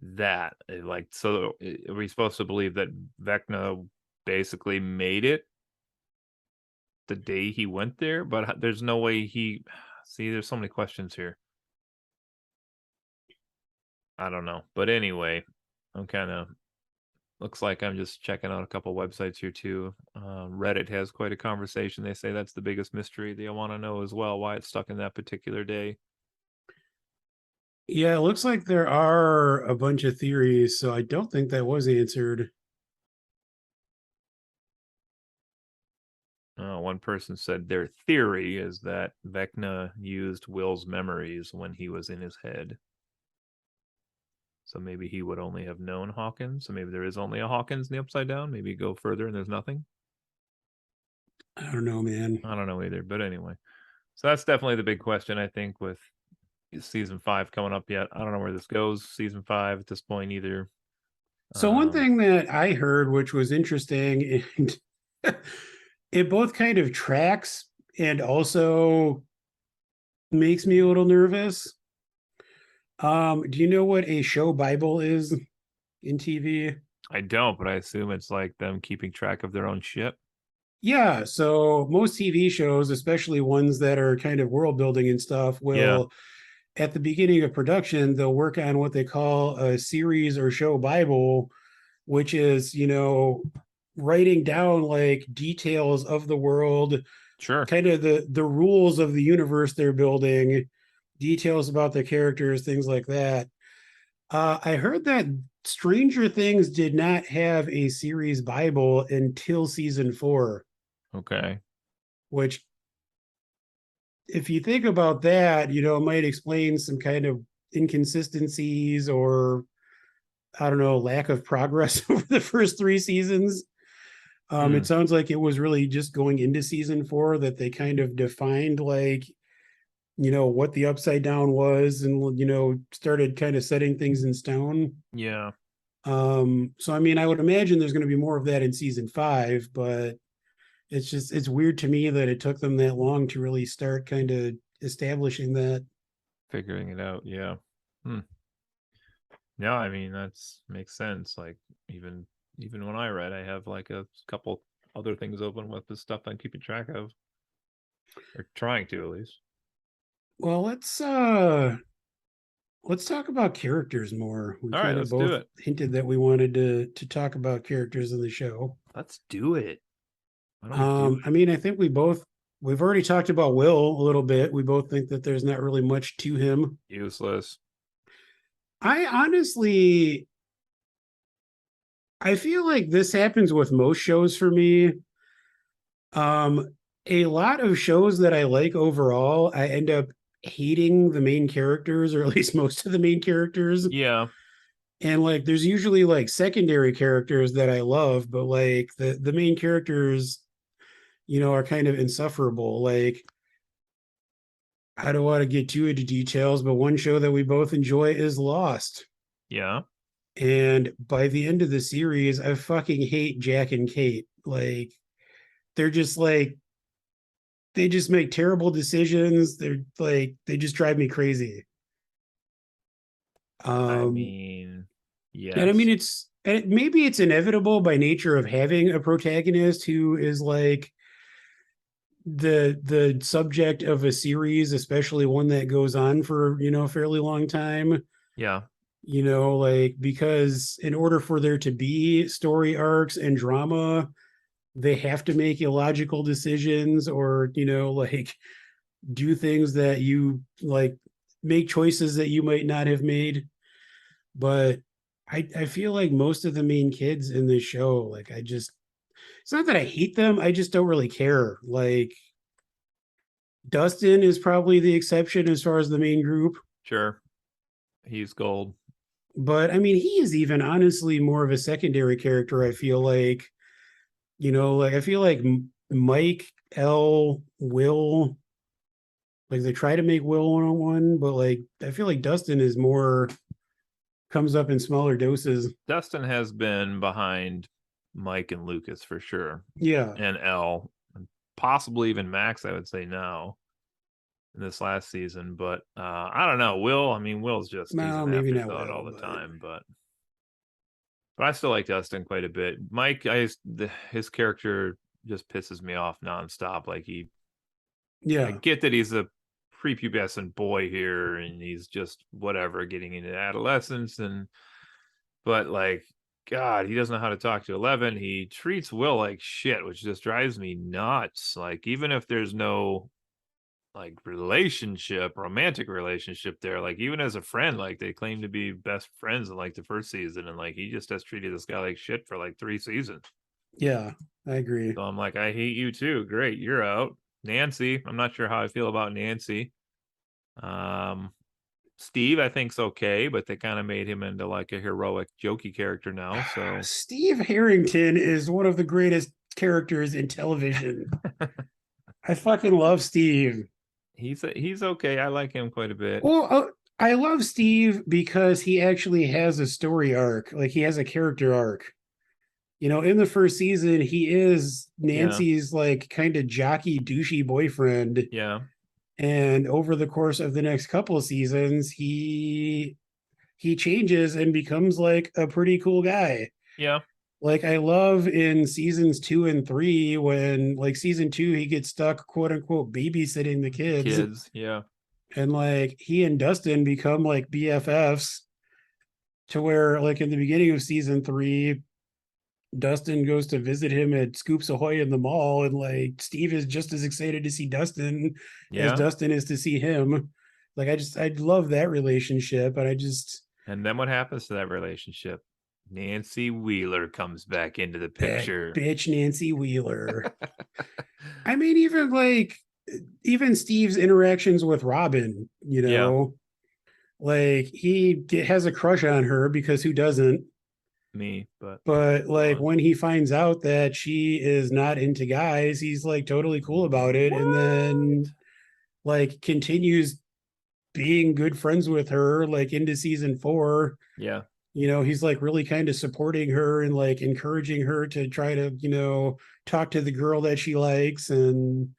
that. Like, so are we supposed to believe that Vecna basically made it the day he went there? But there's no way he. See, there's so many questions here. I don't know. But anyway, I'm kind of looks like I'm just checking out a couple websites here too. Reddit has quite a conversation. They say that's the biggest mystery. They want to know as well why it's stuck in that particular day. Yeah, it looks like there are a bunch of theories, so I don't think that was answered. One person said their theory is that Vecna used Will's memories when he was in his head. So maybe he would only have known Hawkins. So maybe there is only a Hawkins in the Upside Down. Maybe go further and there's nothing. I don't know, man. I don't know either. But anyway, so that's definitely the big question, I think, with season 5 coming up yet. I don't know where this goes. Season 5 at this point either. So one Um, thing that I heard, which was interesting, and it both kind of tracks and also makes me a little nervous. Do you know what a show Bible is in TV? I don't, but I assume it's like them keeping track of their own shit. Yeah, so most TV shows, especially ones that are kind of world building and stuff, Yeah, will at the beginning of production, they'll work on what they call a series or show Bible, which is, writing down like details of the world, sure. kind of the rules of the universe they're building, details about the characters, things like that. I heard that Stranger Things did not have a series Bible until season 4, Okay. which, if you think about that, it might explain some kind of inconsistencies or, I don't know, lack of progress over the first 3 seasons. It Hmm. sounds like it was really just going into season 4 that they kind of defined like, what the upside down was and, started kind of setting things in stone. Yeah. So I mean, I would imagine there's going to be more of that in season 5, but it's weird to me that it took them that long to really start kind of establishing that. Figuring it out. Yeah. Hmm. Yeah, I mean that's makes sense. Like even even when I read, I have like a couple other things open with the stuff I'm keeping track of, or trying to at least. Well, let's talk about characters more. We All right, kind of let's do both it. hinted that we wanted to talk about characters in the show. Let's do it. Why don't we do I it? mean, I think we've already talked about Will a little bit. We both think that there's not really much to him. Useless. I honestly I feel like this happens with most shows for me. Um, a lot of shows that I like overall, I end up hating the main characters, or at least most of the main characters. Yeah. And like there's usually like secondary characters that I love, but like the main characters, are kind of insufferable. Like I don't want to get too into details, but one show that we both enjoy is Lost. Yeah. And by the end of the series, I fucking hate Jack and Kate. Like they're just like they just make terrible decisions. They're like they just drive me crazy. I Um mean, and I mean yes. maybe it's inevitable by nature of having a protagonist who is like the subject of a series, especially one that goes on for, a fairly long time. Yeah. Like because in order for there to be story arcs and drama, they have to make illogical decisions or, like do things that you like make choices that you might not have made. But I feel like most of the main kids in this show, like it's not that I hate them, I just don't really care. Like Dustin is probably the exception as far as the main group. Sure. He's gold. But I mean, he is even honestly more of a secondary character. I feel like, like I feel like Mike, L, Will, like they try to make Will 101, but like I feel like Dustin is more comes up in smaller doses. Dustin has been behind Mike and Lucas for sure, Yeah. and L, and possibly even Max. I would say now in this last season, but I don't know. Will, I mean, Will's just he's Well, an maybe not afterthought Will, all the but time, but I still like Dustin quite a bit. Mike, his character just pisses me off nonstop. Like I yeah. get that he's a prepubescent boy here, and he's just whatever getting into adolescence, but like, God, he doesn't know how to talk to 11. He treats Will like shit, which just drives me nuts. Like, even if there's no like romantic relationship there, like even as a friend, like they claim to be best friends in like the first season, and like he just has treated this guy like shit for like 3 seasons. Yeah, I agree. So I'm like, I hate you too. Great, you're out. Nancy, I'm not sure how I feel about Nancy. Um, Steve, I think's okay, but they kind of made him into like a heroic, jokey character now. So Steve Harrington is one of the greatest characters in television. I fucking love Steve. he's okay. I like him quite a bit. Well, I love Steve because he actually has a story arc. Like he has a character arc. In the first season, he is Yeah, Nancy's like kind of jockey douchey boyfriend. yeah, And over the course of the next couple of seasons, he changes and becomes like a pretty cool guy. yeah. Like I love in seasons 2 and 3 when like season 2 he gets stuck quote unquote babysitting the kids, Kids, yeah, and like he and Dustin become like BFFs to where like in the beginning of season 3 Dustin goes to visit him at Scoops Ahoy in the mall, and like Steve is just as excited to see Dustin as yeah. Dustin is to see him. Like I love that relationship, and I just And then what happens to that relationship? Nancy Wheeler comes back into the that picture. bitch Nancy Wheeler. I mean, even Steve's interactions with Robin, Yeah, like has a crush on her because who doesn't? me, but But go like on. when he finds out that she is not into guys, he's like totally cool about it, and What? then like continues being good friends with her like into season 4. Yeah, He's like really kind of supporting her and like encouraging her to try to talk to the girl that she likes, and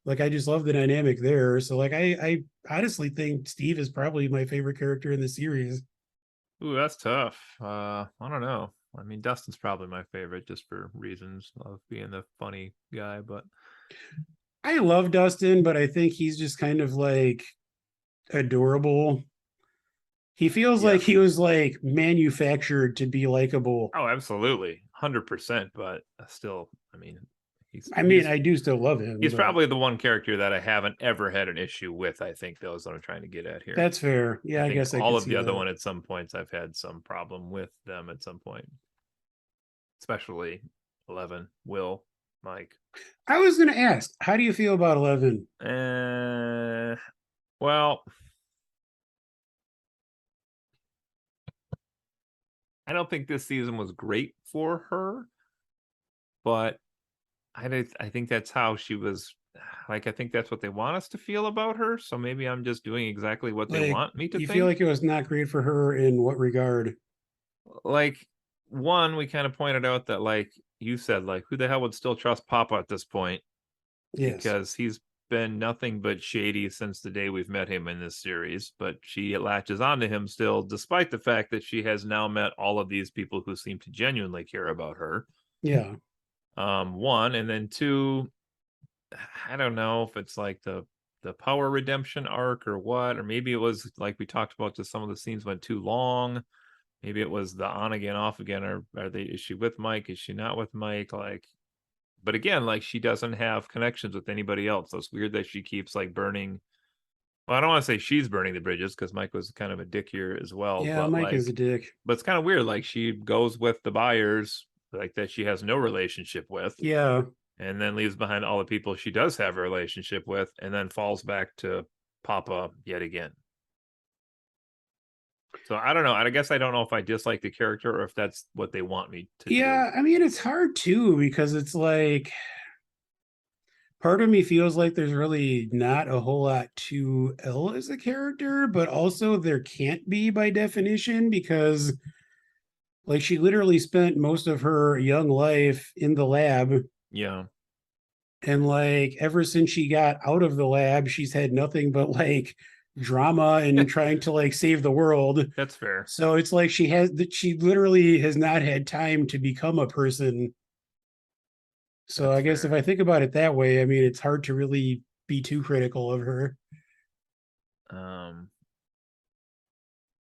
like I just love the dynamic there. So like I honestly think Steve is probably my favorite character in the series. ooh, that's tough. I don't know. I mean, Dustin's probably my favorite just for reasons of being the funny guy, but I love Dustin, but I think he's just kind of like adorable. He feels yeah. like he was like manufactured to be likable. Oh, absolutely, 100%. But still, I mean, he's I mean, he's I do still love him, he's but probably the one character that I haven't ever had an issue with. I think that was what I'm trying to get at here. that's fair. I Yeah, I think guess I all could of see the other that. one at some points I've had some problem with them at some point, especially 11, Will, Mike. I was going to ask, how do you feel about 11? Well, I don't think this season was great for her, but I think that's how she was. Like, I think that's what they want us to feel about her. So maybe I'm just doing exactly what they Like, want me to you feel think. like it was not great for her in what regard? Like, one, we kind of pointed out that, like you said, like, who the hell would still trust Papa at this point? Yes. Because he's been nothing but shady since the day we've met him in this series. But she latches onto him still, despite the fact that she has now met all of these people who seem to genuinely care about her. Yeah. One, and then two, I don't know if it's like the power redemption arc or what, or maybe it was like we talked about, just some of the scenes went too long. Maybe it was the on again, off again, or is she with Mike? Is she not with Mike? Like, but again, like she doesn't have connections with anybody else. So it's weird that she keeps like burning. Well, I don't want to say she's burning the bridges because Mike was kind of a dick here as well, Yeah, Mike is a dick. but it's kind of weird. Like she goes with the buyers, like that she has no relationship with, Yeah. and then leaves behind all the people she does have a relationship with, and then falls back to Papa yet again. So I don't know. I guess I don't know if I dislike the character or if that's what they want me to do. Yeah, I mean, it's hard too because it's like part of me feels like there's really not a whole lot to Elle as a character, but also there can't be by definition because like she literally spent most of her young life in the lab. Yeah, And like ever since she got out of the lab, she's had nothing but like drama and trying to like save the world. that's fair. So it's like she literally has not had time to become a person. So That's I guess if fair. I think about it that way, I mean it's hard to really be too critical of her. Um,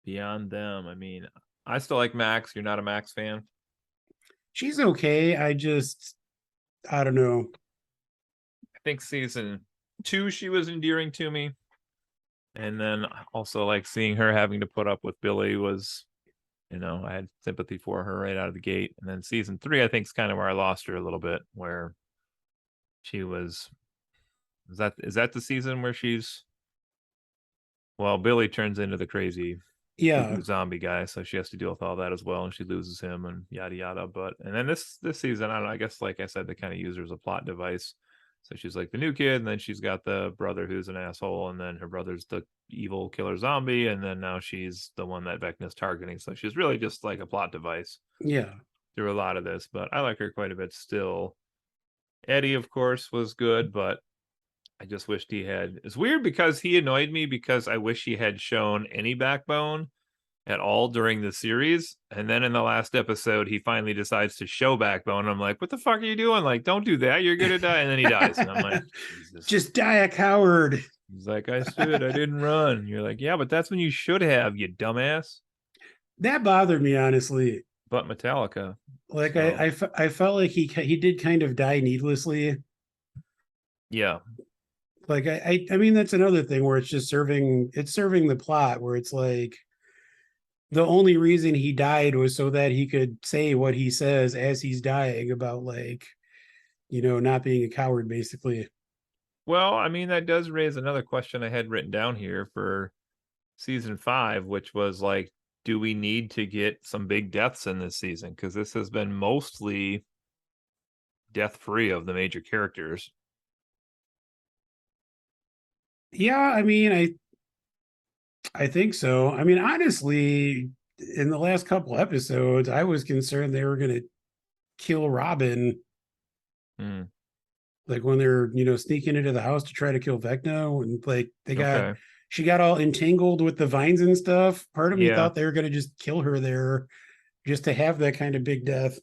Beyond them, I mean, I still like Max. You're not a Max fan? She's okay. I don't know. I think season 2 she was endearing to me, and then also like seeing her having to put up with Billy was, I had sympathy for her right out of the gate. And then season 3, I think, is kind of where I lost her a little bit, where she was. Is that the season where she's, well, Billy turns into the crazy Yeah. voodoo zombie guy, so she has to deal with all that as well, and she loses him and yada yada. But and then this season, I don't know. I guess like I said, they kind of use her as a plot device. So she's like the new kid, and then she's got the brother who's an asshole, and then her brother's the evil killer zombie, and then now she's the one that Vecna's targeting. So she's really just like a plot device Yeah. through a lot of this. But I like her quite a bit still. Eddie, of course, was good, but I just wished he had. It's weird because he annoyed me because I wish he had shown any backbone at all during the series. And then in the last episode, he finally decides to show backbone. I'm like, what the fuck are you doing? Like, don't do that. You're gonna die. And then he dies. And I'm like, Jesus. Just die a coward. He's like, I stood, I didn't run. You're like, yeah, but that's when you should have, you dumbass. That bothered me honestly. But Metallica. Like So I felt like he did kind of die needlessly. yeah. Like I mean that's another thing where it's serving the plot where it's like the only reason he died was so that he could say what he says as he's dying about like not being a coward basically. Well, I mean, that does raise another question I had written down here for season 5, which was like, do we need to get some big deaths in this season? Because this has been mostly death free of the major characters. Yeah, I mean I think so. I mean honestly in the last couple episodes I was concerned they were going to kill Robin Hmm. like when they're sneaking into the house to try to kill Vecna and like Okay. she got all entangled with the vines and stuff. Part of me Yeah. thought they were going to just kill her there just to have that kind of big death.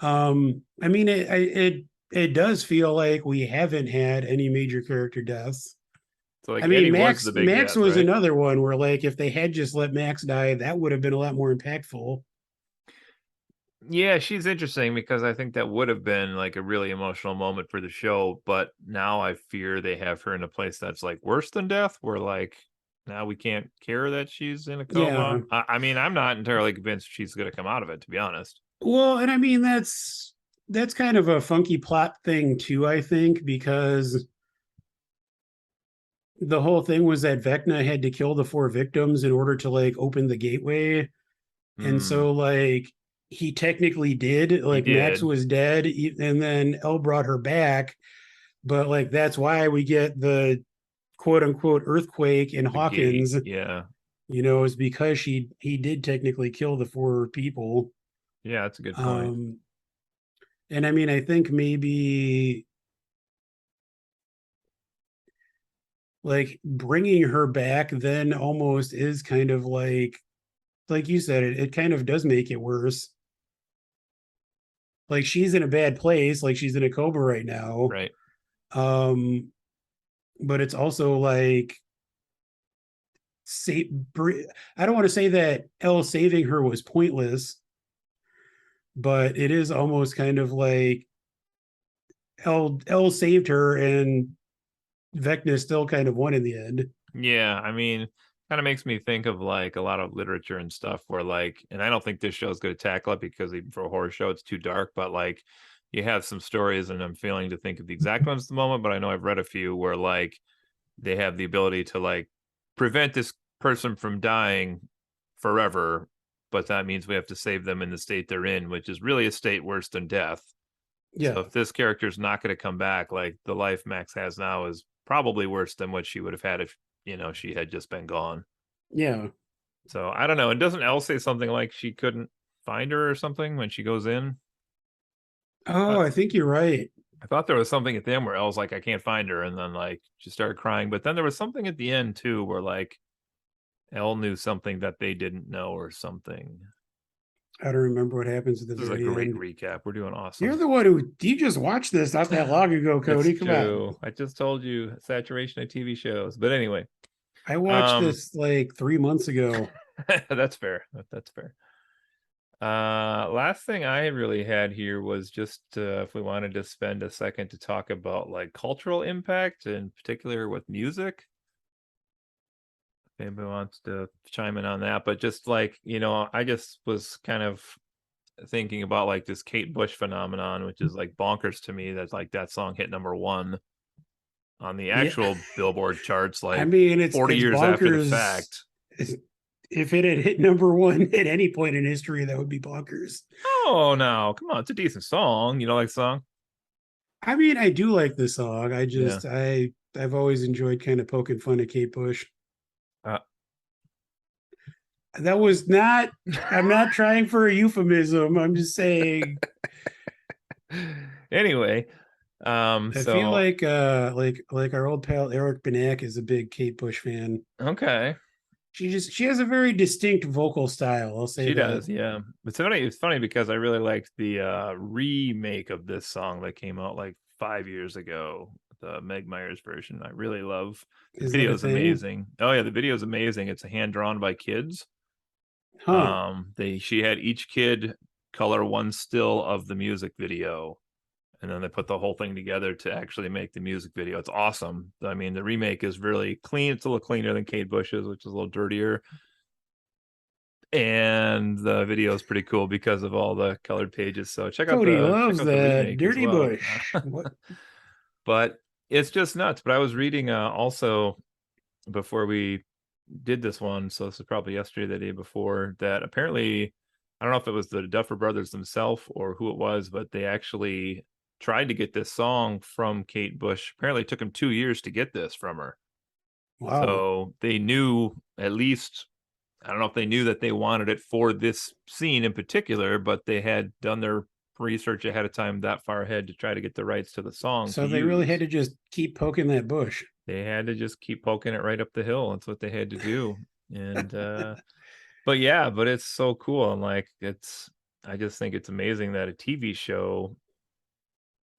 I mean it does feel like we haven't had any major character deaths. So I like mean Eddie was the big Max death, was right? another one where like if they had just let Max die that would have been a lot more impactful. Yeah, she's interesting because I think that would have been like a really emotional moment for the show. But now I fear they have her in a place that's like worse than death, where like now we can't care that she's in a Yeah. coma. I mean, I'm not entirely convinced she's going to come out of it, to be honest. Well, and I mean that's kind of a funky plot thing too, I think, because the whole thing was that Vecna had to kill the 4 victims in order to like open the gateway. And Hmm. so like he technically did, He like Max did was dead and then Elle brought her back, but like that's why we get the quote unquote earthquake in the gate. Hawkins, Yeah. is because he did technically kill the 4 people. Yeah, that's a good point. Um and I mean I think maybe like bringing her back then almost is kind of like you said, it kind of does make it worse. Like she's in a bad place, like she's in a coma right now. Right. Um, but it's also like say, I don't want to say that Elle saving her was pointless, but it is almost kind of like Elle saved her and Vecna still kind of won in the end. Yeah, I mean, kind of makes me think of like a lot of literature and stuff where like, and I don't think this show is going to tackle it because even for a horror show, it's too dark, but like you have some stories, and I'm failing to think of the exact ones at the moment, but I know I've read a few where like they have the ability to like prevent this person from dying forever, but that means we have to save them in the state they're in, which is really a state worse than death. Yeah. So if this character's not going to come back, like the life Max has now is probably worse than what she would have had if, she had just been gone. Yeah. So I don't know. And doesn't Elle say something like she couldn't find her or something when she goes in? Oh, I think you're right. I thought there was something at the end where Elle's like, I can't find her. And then like she started crying. But then there was something at the end too, where like Elle knew something that they didn't know or something. I don't remember what happens at the This is a very great end. recap. We're doing awesome. You're the one you just watched this not that long ago, Cody. It's Come true. on. I just told you saturation of TV shows. But anyway, I watched this like 3 months ago. that's fair. That's fair. Last thing I really had here was just if we wanted to spend a second to talk about like cultural impact, in particular with music. If anybody wants to chime in on that, but just like, I just was kind of thinking about like this Kate Bush phenomenon, which is like bonkers to me. That's like that song hit #1 on the actual Billboard charts, like I mean, it's 40 years bonkers. after the fact. If it had hit #1 at any point in history, that would be bonkers. Oh no, come on, it's a decent song. You know, like the song? I mean, I do like the song. I've always enjoyed kind of poking fun at Kate Bush. That was not. I'm not trying for a euphemism. I'm just saying. Anyway, I feel like our old pal Eric Benak is a big Kate Bush fan. Okay. She has a very distinct vocal style. I'll say she that. Does, yeah. It's funny because I really liked the remake of this song that came out like 5 years ago, the Meg Myers version. I really love. The video's amazing. Oh yeah, the video's amazing. It's hand drawn by kids. Huh. She had each kid color one still of the music video, and then they put the whole thing together to actually make the music video. It's awesome. I mean, the remake is really clean. It's a little cleaner than Kate Bush's, which is a little dirtier. And the video is pretty cool because of all the colored pages. So check out Cody the loves check out the remake Dirty as well. Bush. But it's just nuts. But I was reading also before we did this one, so this is probably yesterday, the day before, that apparently, I don't know if it was the Duffer Brothers themselves or who it was, but they actually tried to get this song from Kate Bush. Apparently it took them 2 years to get this from her. Wow. So they knew, at least, I don't know if they knew that they wanted it for this scene in particular, but they had done their research ahead of time, that far ahead, to try to get the rights to the song. So they really had to just keep poking that bush. They had to just keep poking it right up the hill. That's what they had to do. And but it's so cool. And like, I just think it's amazing that a TV show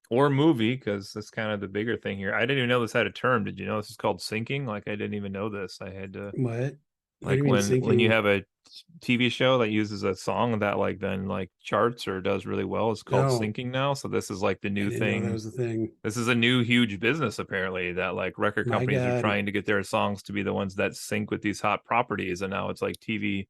or movie, because that's kind of the bigger thing here. I didn't even know this had a term. Did you know this is called syncing? Like, I didn't even know this. I had to. What? Like, when you have a TV show that uses a song that like then like charts or does really well, it's called syncing now. So this is like the new thing. That was the thing. This is a new huge business apparently, that like record companies are trying to get their songs to be the ones that sync with these hot properties. And now it's like TV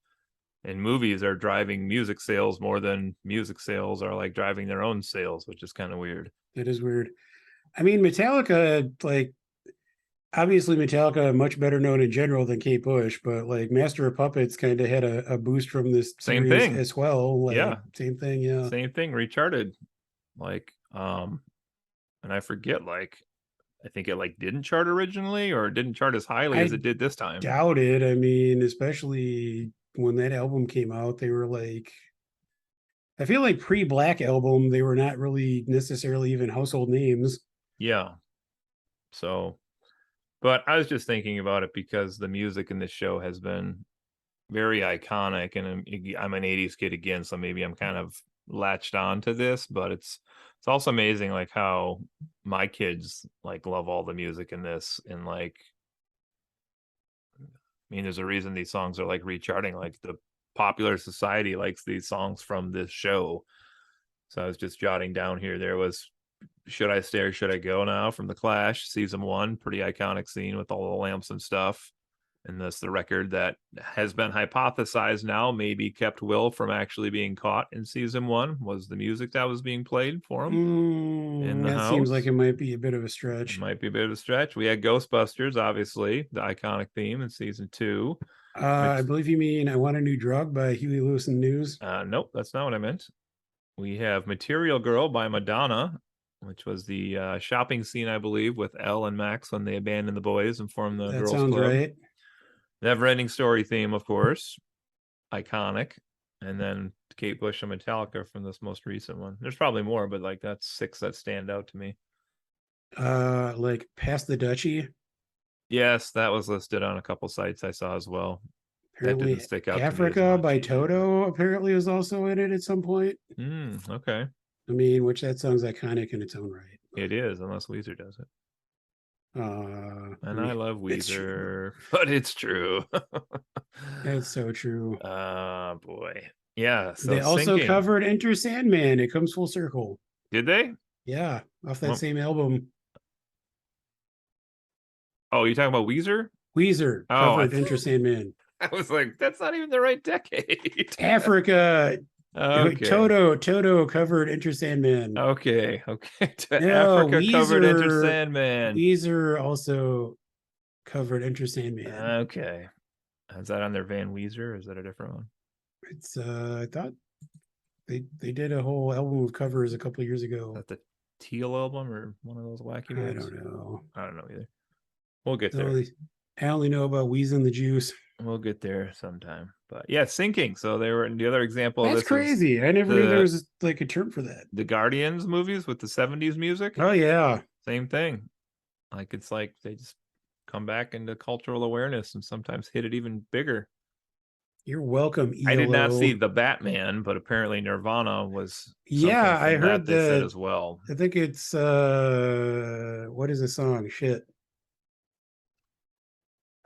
and movies are driving music sales more than music sales are like driving their own sales, which is kind of weird. It is weird. I mean, Metallica, like, obviously Metallica much better known in general than Kate Bush, but like Master of Puppets kind of had a boost from this same thing as well. Like, yeah, same thing. Yeah, same thing. Recharted, like, and I forget, like, I think it like didn't chart originally, or didn't chart as highly as it did this time. Doubt it. I mean, especially when that album came out, they were like, I feel like pre-Black Album, they were not really necessarily even household names. Yeah. So, but I was just thinking about it because the music in this show has been very iconic, and I'm an 80s kid again, so maybe I'm kind of latched on to this, but it's also amazing like how my kids like love all the music in this. And like, I mean, there's a reason these songs are like recharting. Like, the popular society likes these songs from this show. So I was just jotting down here, there was Should I Stay or Should I Go Now from The Clash, season 1, pretty iconic scene with all the lamps and stuff. And that's the record that has been hypothesized now maybe kept Will from actually being caught in season 1, was the music that was being played for him in the house. Seems like it might be a bit of a stretch. It might be a bit of a stretch. We had Ghostbusters, obviously, the iconic theme in season 2. I believe you mean I Want a New Drug by Huey Lewis and the News. Nope, that's not what I meant. We have Material Girl by Madonna, which was the shopping scene, I believe, with Elle and Max when they abandoned the boys and formed the That girls' sounds club. right. Never Ending Story theme, of course. Iconic. And then Kate Bush and Metallica from this most recent one. There's probably more, but like that's 6 that stand out to me. Like Past the Duchy. Yes, that was listed on a couple sites I saw as well. That didn't Apparently, stick out to me as Africa much. by Toto apparently was also in it at some point. Okay. I mean, which that song's iconic in its own right. It is, unless Weezer does it. I And mean, I love it's true. Weezer, but it's true. It's so true. Boy. Yeah, so They also Sinking. covered Enter Sandman. It comes full circle. Did they? Yeah, off that Well, same album. oh, you talking about Weezer? Weezer Oh, covered Enter Sandman. I was like, that's not even the right decade. Africa. Okay. Toto covered Enter Sandman. Okay. To No, Africa covered Enter Sandman. Weezer also covered Enter Sandman. Okay. Is that on their Van Weezer or is that a different one? It's I thought they did a whole album of covers a couple of years ago. Is that the Teal album or one of those wacky ones? I don't know. I don't know either. We'll get there. I only know about Weezer and the Juice. We'll get there sometime. But yeah, Sinking. So they were the other example. That's of this crazy. I never knew there was like a term for that. The Guardians movies with the 70s music. Oh yeah. Same thing. Like it's like they just come back into cultural awareness and sometimes hit it even bigger. You're welcome, ELO. I did not see The Batman, but apparently Nirvana was yeah, I heard that they said as well. I think it's what is the song? Shit.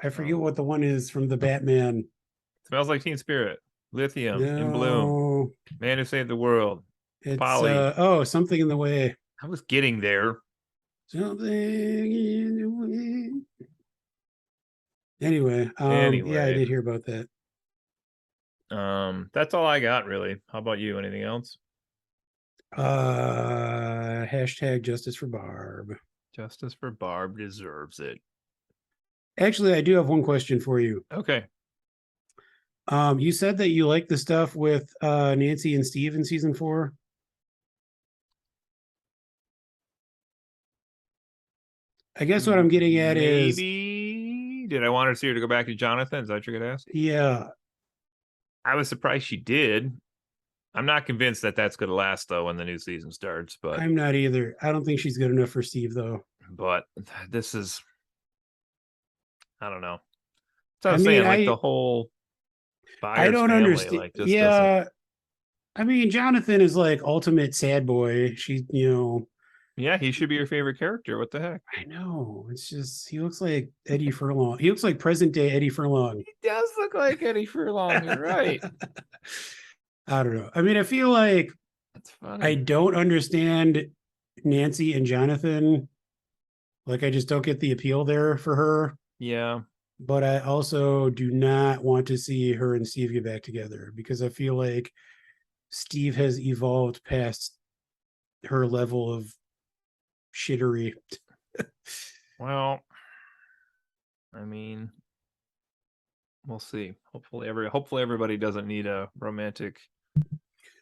I forget what the one is from the Batman. Smells Like Teen Spirit. Lithium No, in Bloom. Man Who Saved the World. it's Polly. Something in the Way. I was getting there. Something in the way. Anyway, yeah, I did hear about that. That's all I got really. How about you? Anything else? Hashtag Justice for Barb. Justice for Barb deserves it. Actually, I do have one question for you. Okay. You said that you like the stuff with Nancy and Steve in season 4. I guess what I'm getting at is maybe did I want her to see her to go back to Jonathan? Is that what you're gonna ask? Yeah. I was surprised she did. I'm not convinced that that's going to last though when the new season starts. But I'm not either. I don't think she's good enough for Steve though. But this is, I don't know. So I'm saying like the whole. Byers I don't family, understand. like, just yeah, I mean Jonathan is like ultimate sad boy. She, Yeah, he should be your favorite character. What the heck? I know. It's just he looks like Eddie Furlong. He looks like present day Eddie Furlong. He does look like Eddie Furlong. You're right. I don't know. I mean, I feel like that's funny. I don't understand Nancy and Jonathan. Like, I just don't get the appeal there for her. Yeah. But I also do not want to see her and Steve get back together because I feel like Steve has evolved past her level of shittery. Well, I mean, we'll see. Hopefully everybody doesn't need a romantic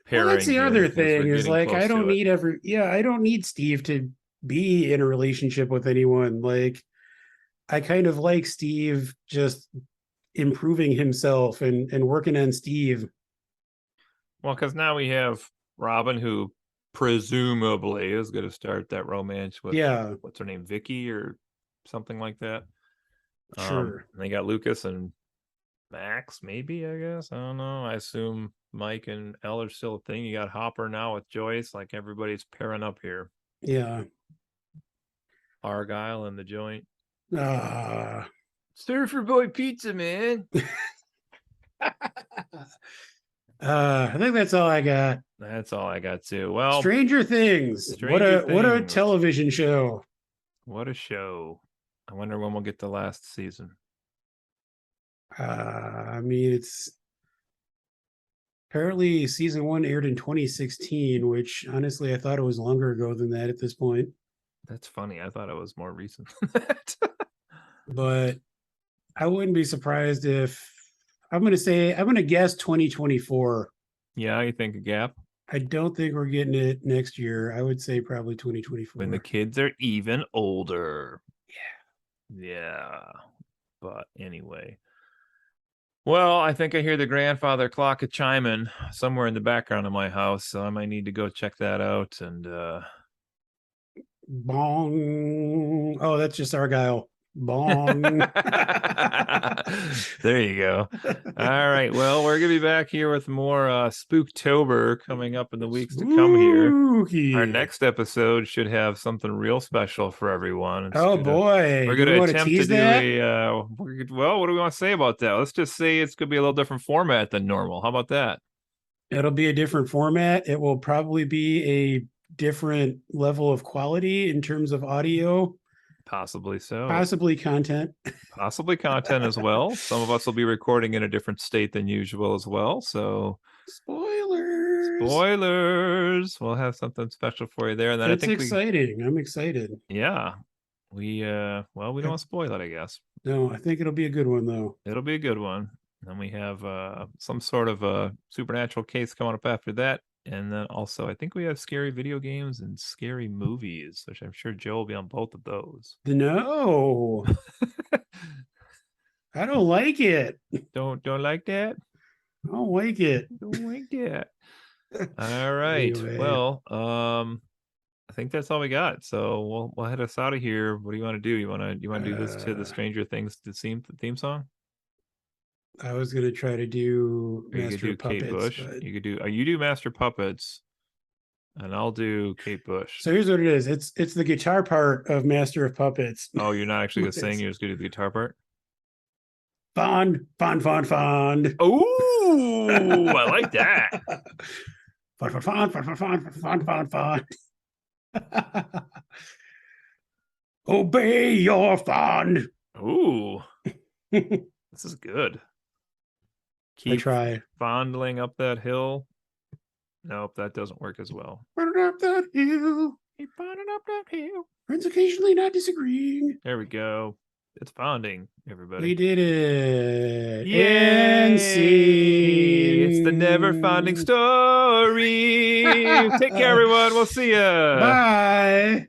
pairing. Well, that's the other thing is like I don't need Steve to be in a relationship with anyone. Like I kind of like Steve just improving himself and working on Steve. Well, because now we have Robin, who presumably is going to start that romance with what's her name, Vicky or something like that. Sure. They got Lucas and Max, maybe, I guess. I don't know. I assume Mike and Elle are still a thing. You got Hopper now with Joyce. Like everybody's pairing up here. Yeah. Argyle and the Joint. Surfer Boy Pizza, man. I think that's all I got. That's all I got too. Well, Stranger Things. What a television show. What a show. I wonder when we'll get the last season. I mean, it's apparently season 1 aired in 2016, which honestly I thought it was longer ago than that at this point. That's funny. I thought it was more recent than that. But I wouldn't be surprised if I'm gonna guess 2024. Yeah, you think a gap I don't think we're getting it next year. I would say probably when the 2024. kids are even older. Yeah. But anyway. Well, I think I hear the grandfather clock a chiming somewhere in the background of my house, so I might need to go check that out. And Bong. Oh, that's just Argyle. Bong. there you go. All right. Well, we're gonna be back here with more Spooktober coming up in the weeks to come here. Our Spooky. next episode should have something real special for everyone. Oh boy. We're Do we gonna want to attempt to tease do that? well, what do we want to say about that? Let's just say it's gonna be a little different format than normal. How about that? It'll be a different format. It will probably be a different level of quality in terms of audio, Possibly so. possibly content. Possibly content as well. Some of us will be recording in a different state than usual as well. So Spoilers. spoilers. We'll have something special for you there. And then I It's think we exciting. I'm excited. yeah. We don't want to spoil it, I guess. No, I think it'll be a good one though. It'll be a good one. Then we have some sort of a supernatural case coming up after that. And then also I think we have scary video games and scary movies, which I'm sure Joe will be on both of those. No, I don't like it. Don't like that? I don't like it. Don't like that. All right. Anyway, Well, I think that's all we got. So we'll head us out of here. What do you want to do? You want to do this to the uh, Stranger Things theme song? I was gonna try to do Or you could Master do of Kate Puppets, Bush. but You could do you do Master Puppets, and I'll do Kate Bush. so here's what it is. It's the guitar part of Master of Puppets. Oh, you're not actually gonna sing. It's You're just gonna do the guitar part. fond, fond, fond, fond. Oh, I like that. Fond, fond, fond, fond, fond, fond, fond, fond. Obey your fond. Ooh, I this is good. Keep try. fondling up that hill. Nope, that doesn't work as well. Running up that hill. Keep fondling up that hill. Friends occasionally not disagreeing. There we go. It's fonding, We everybody. did it. And Yay! It's the never fonding scene. story. Take care, everyone. We'll see ya. Bye.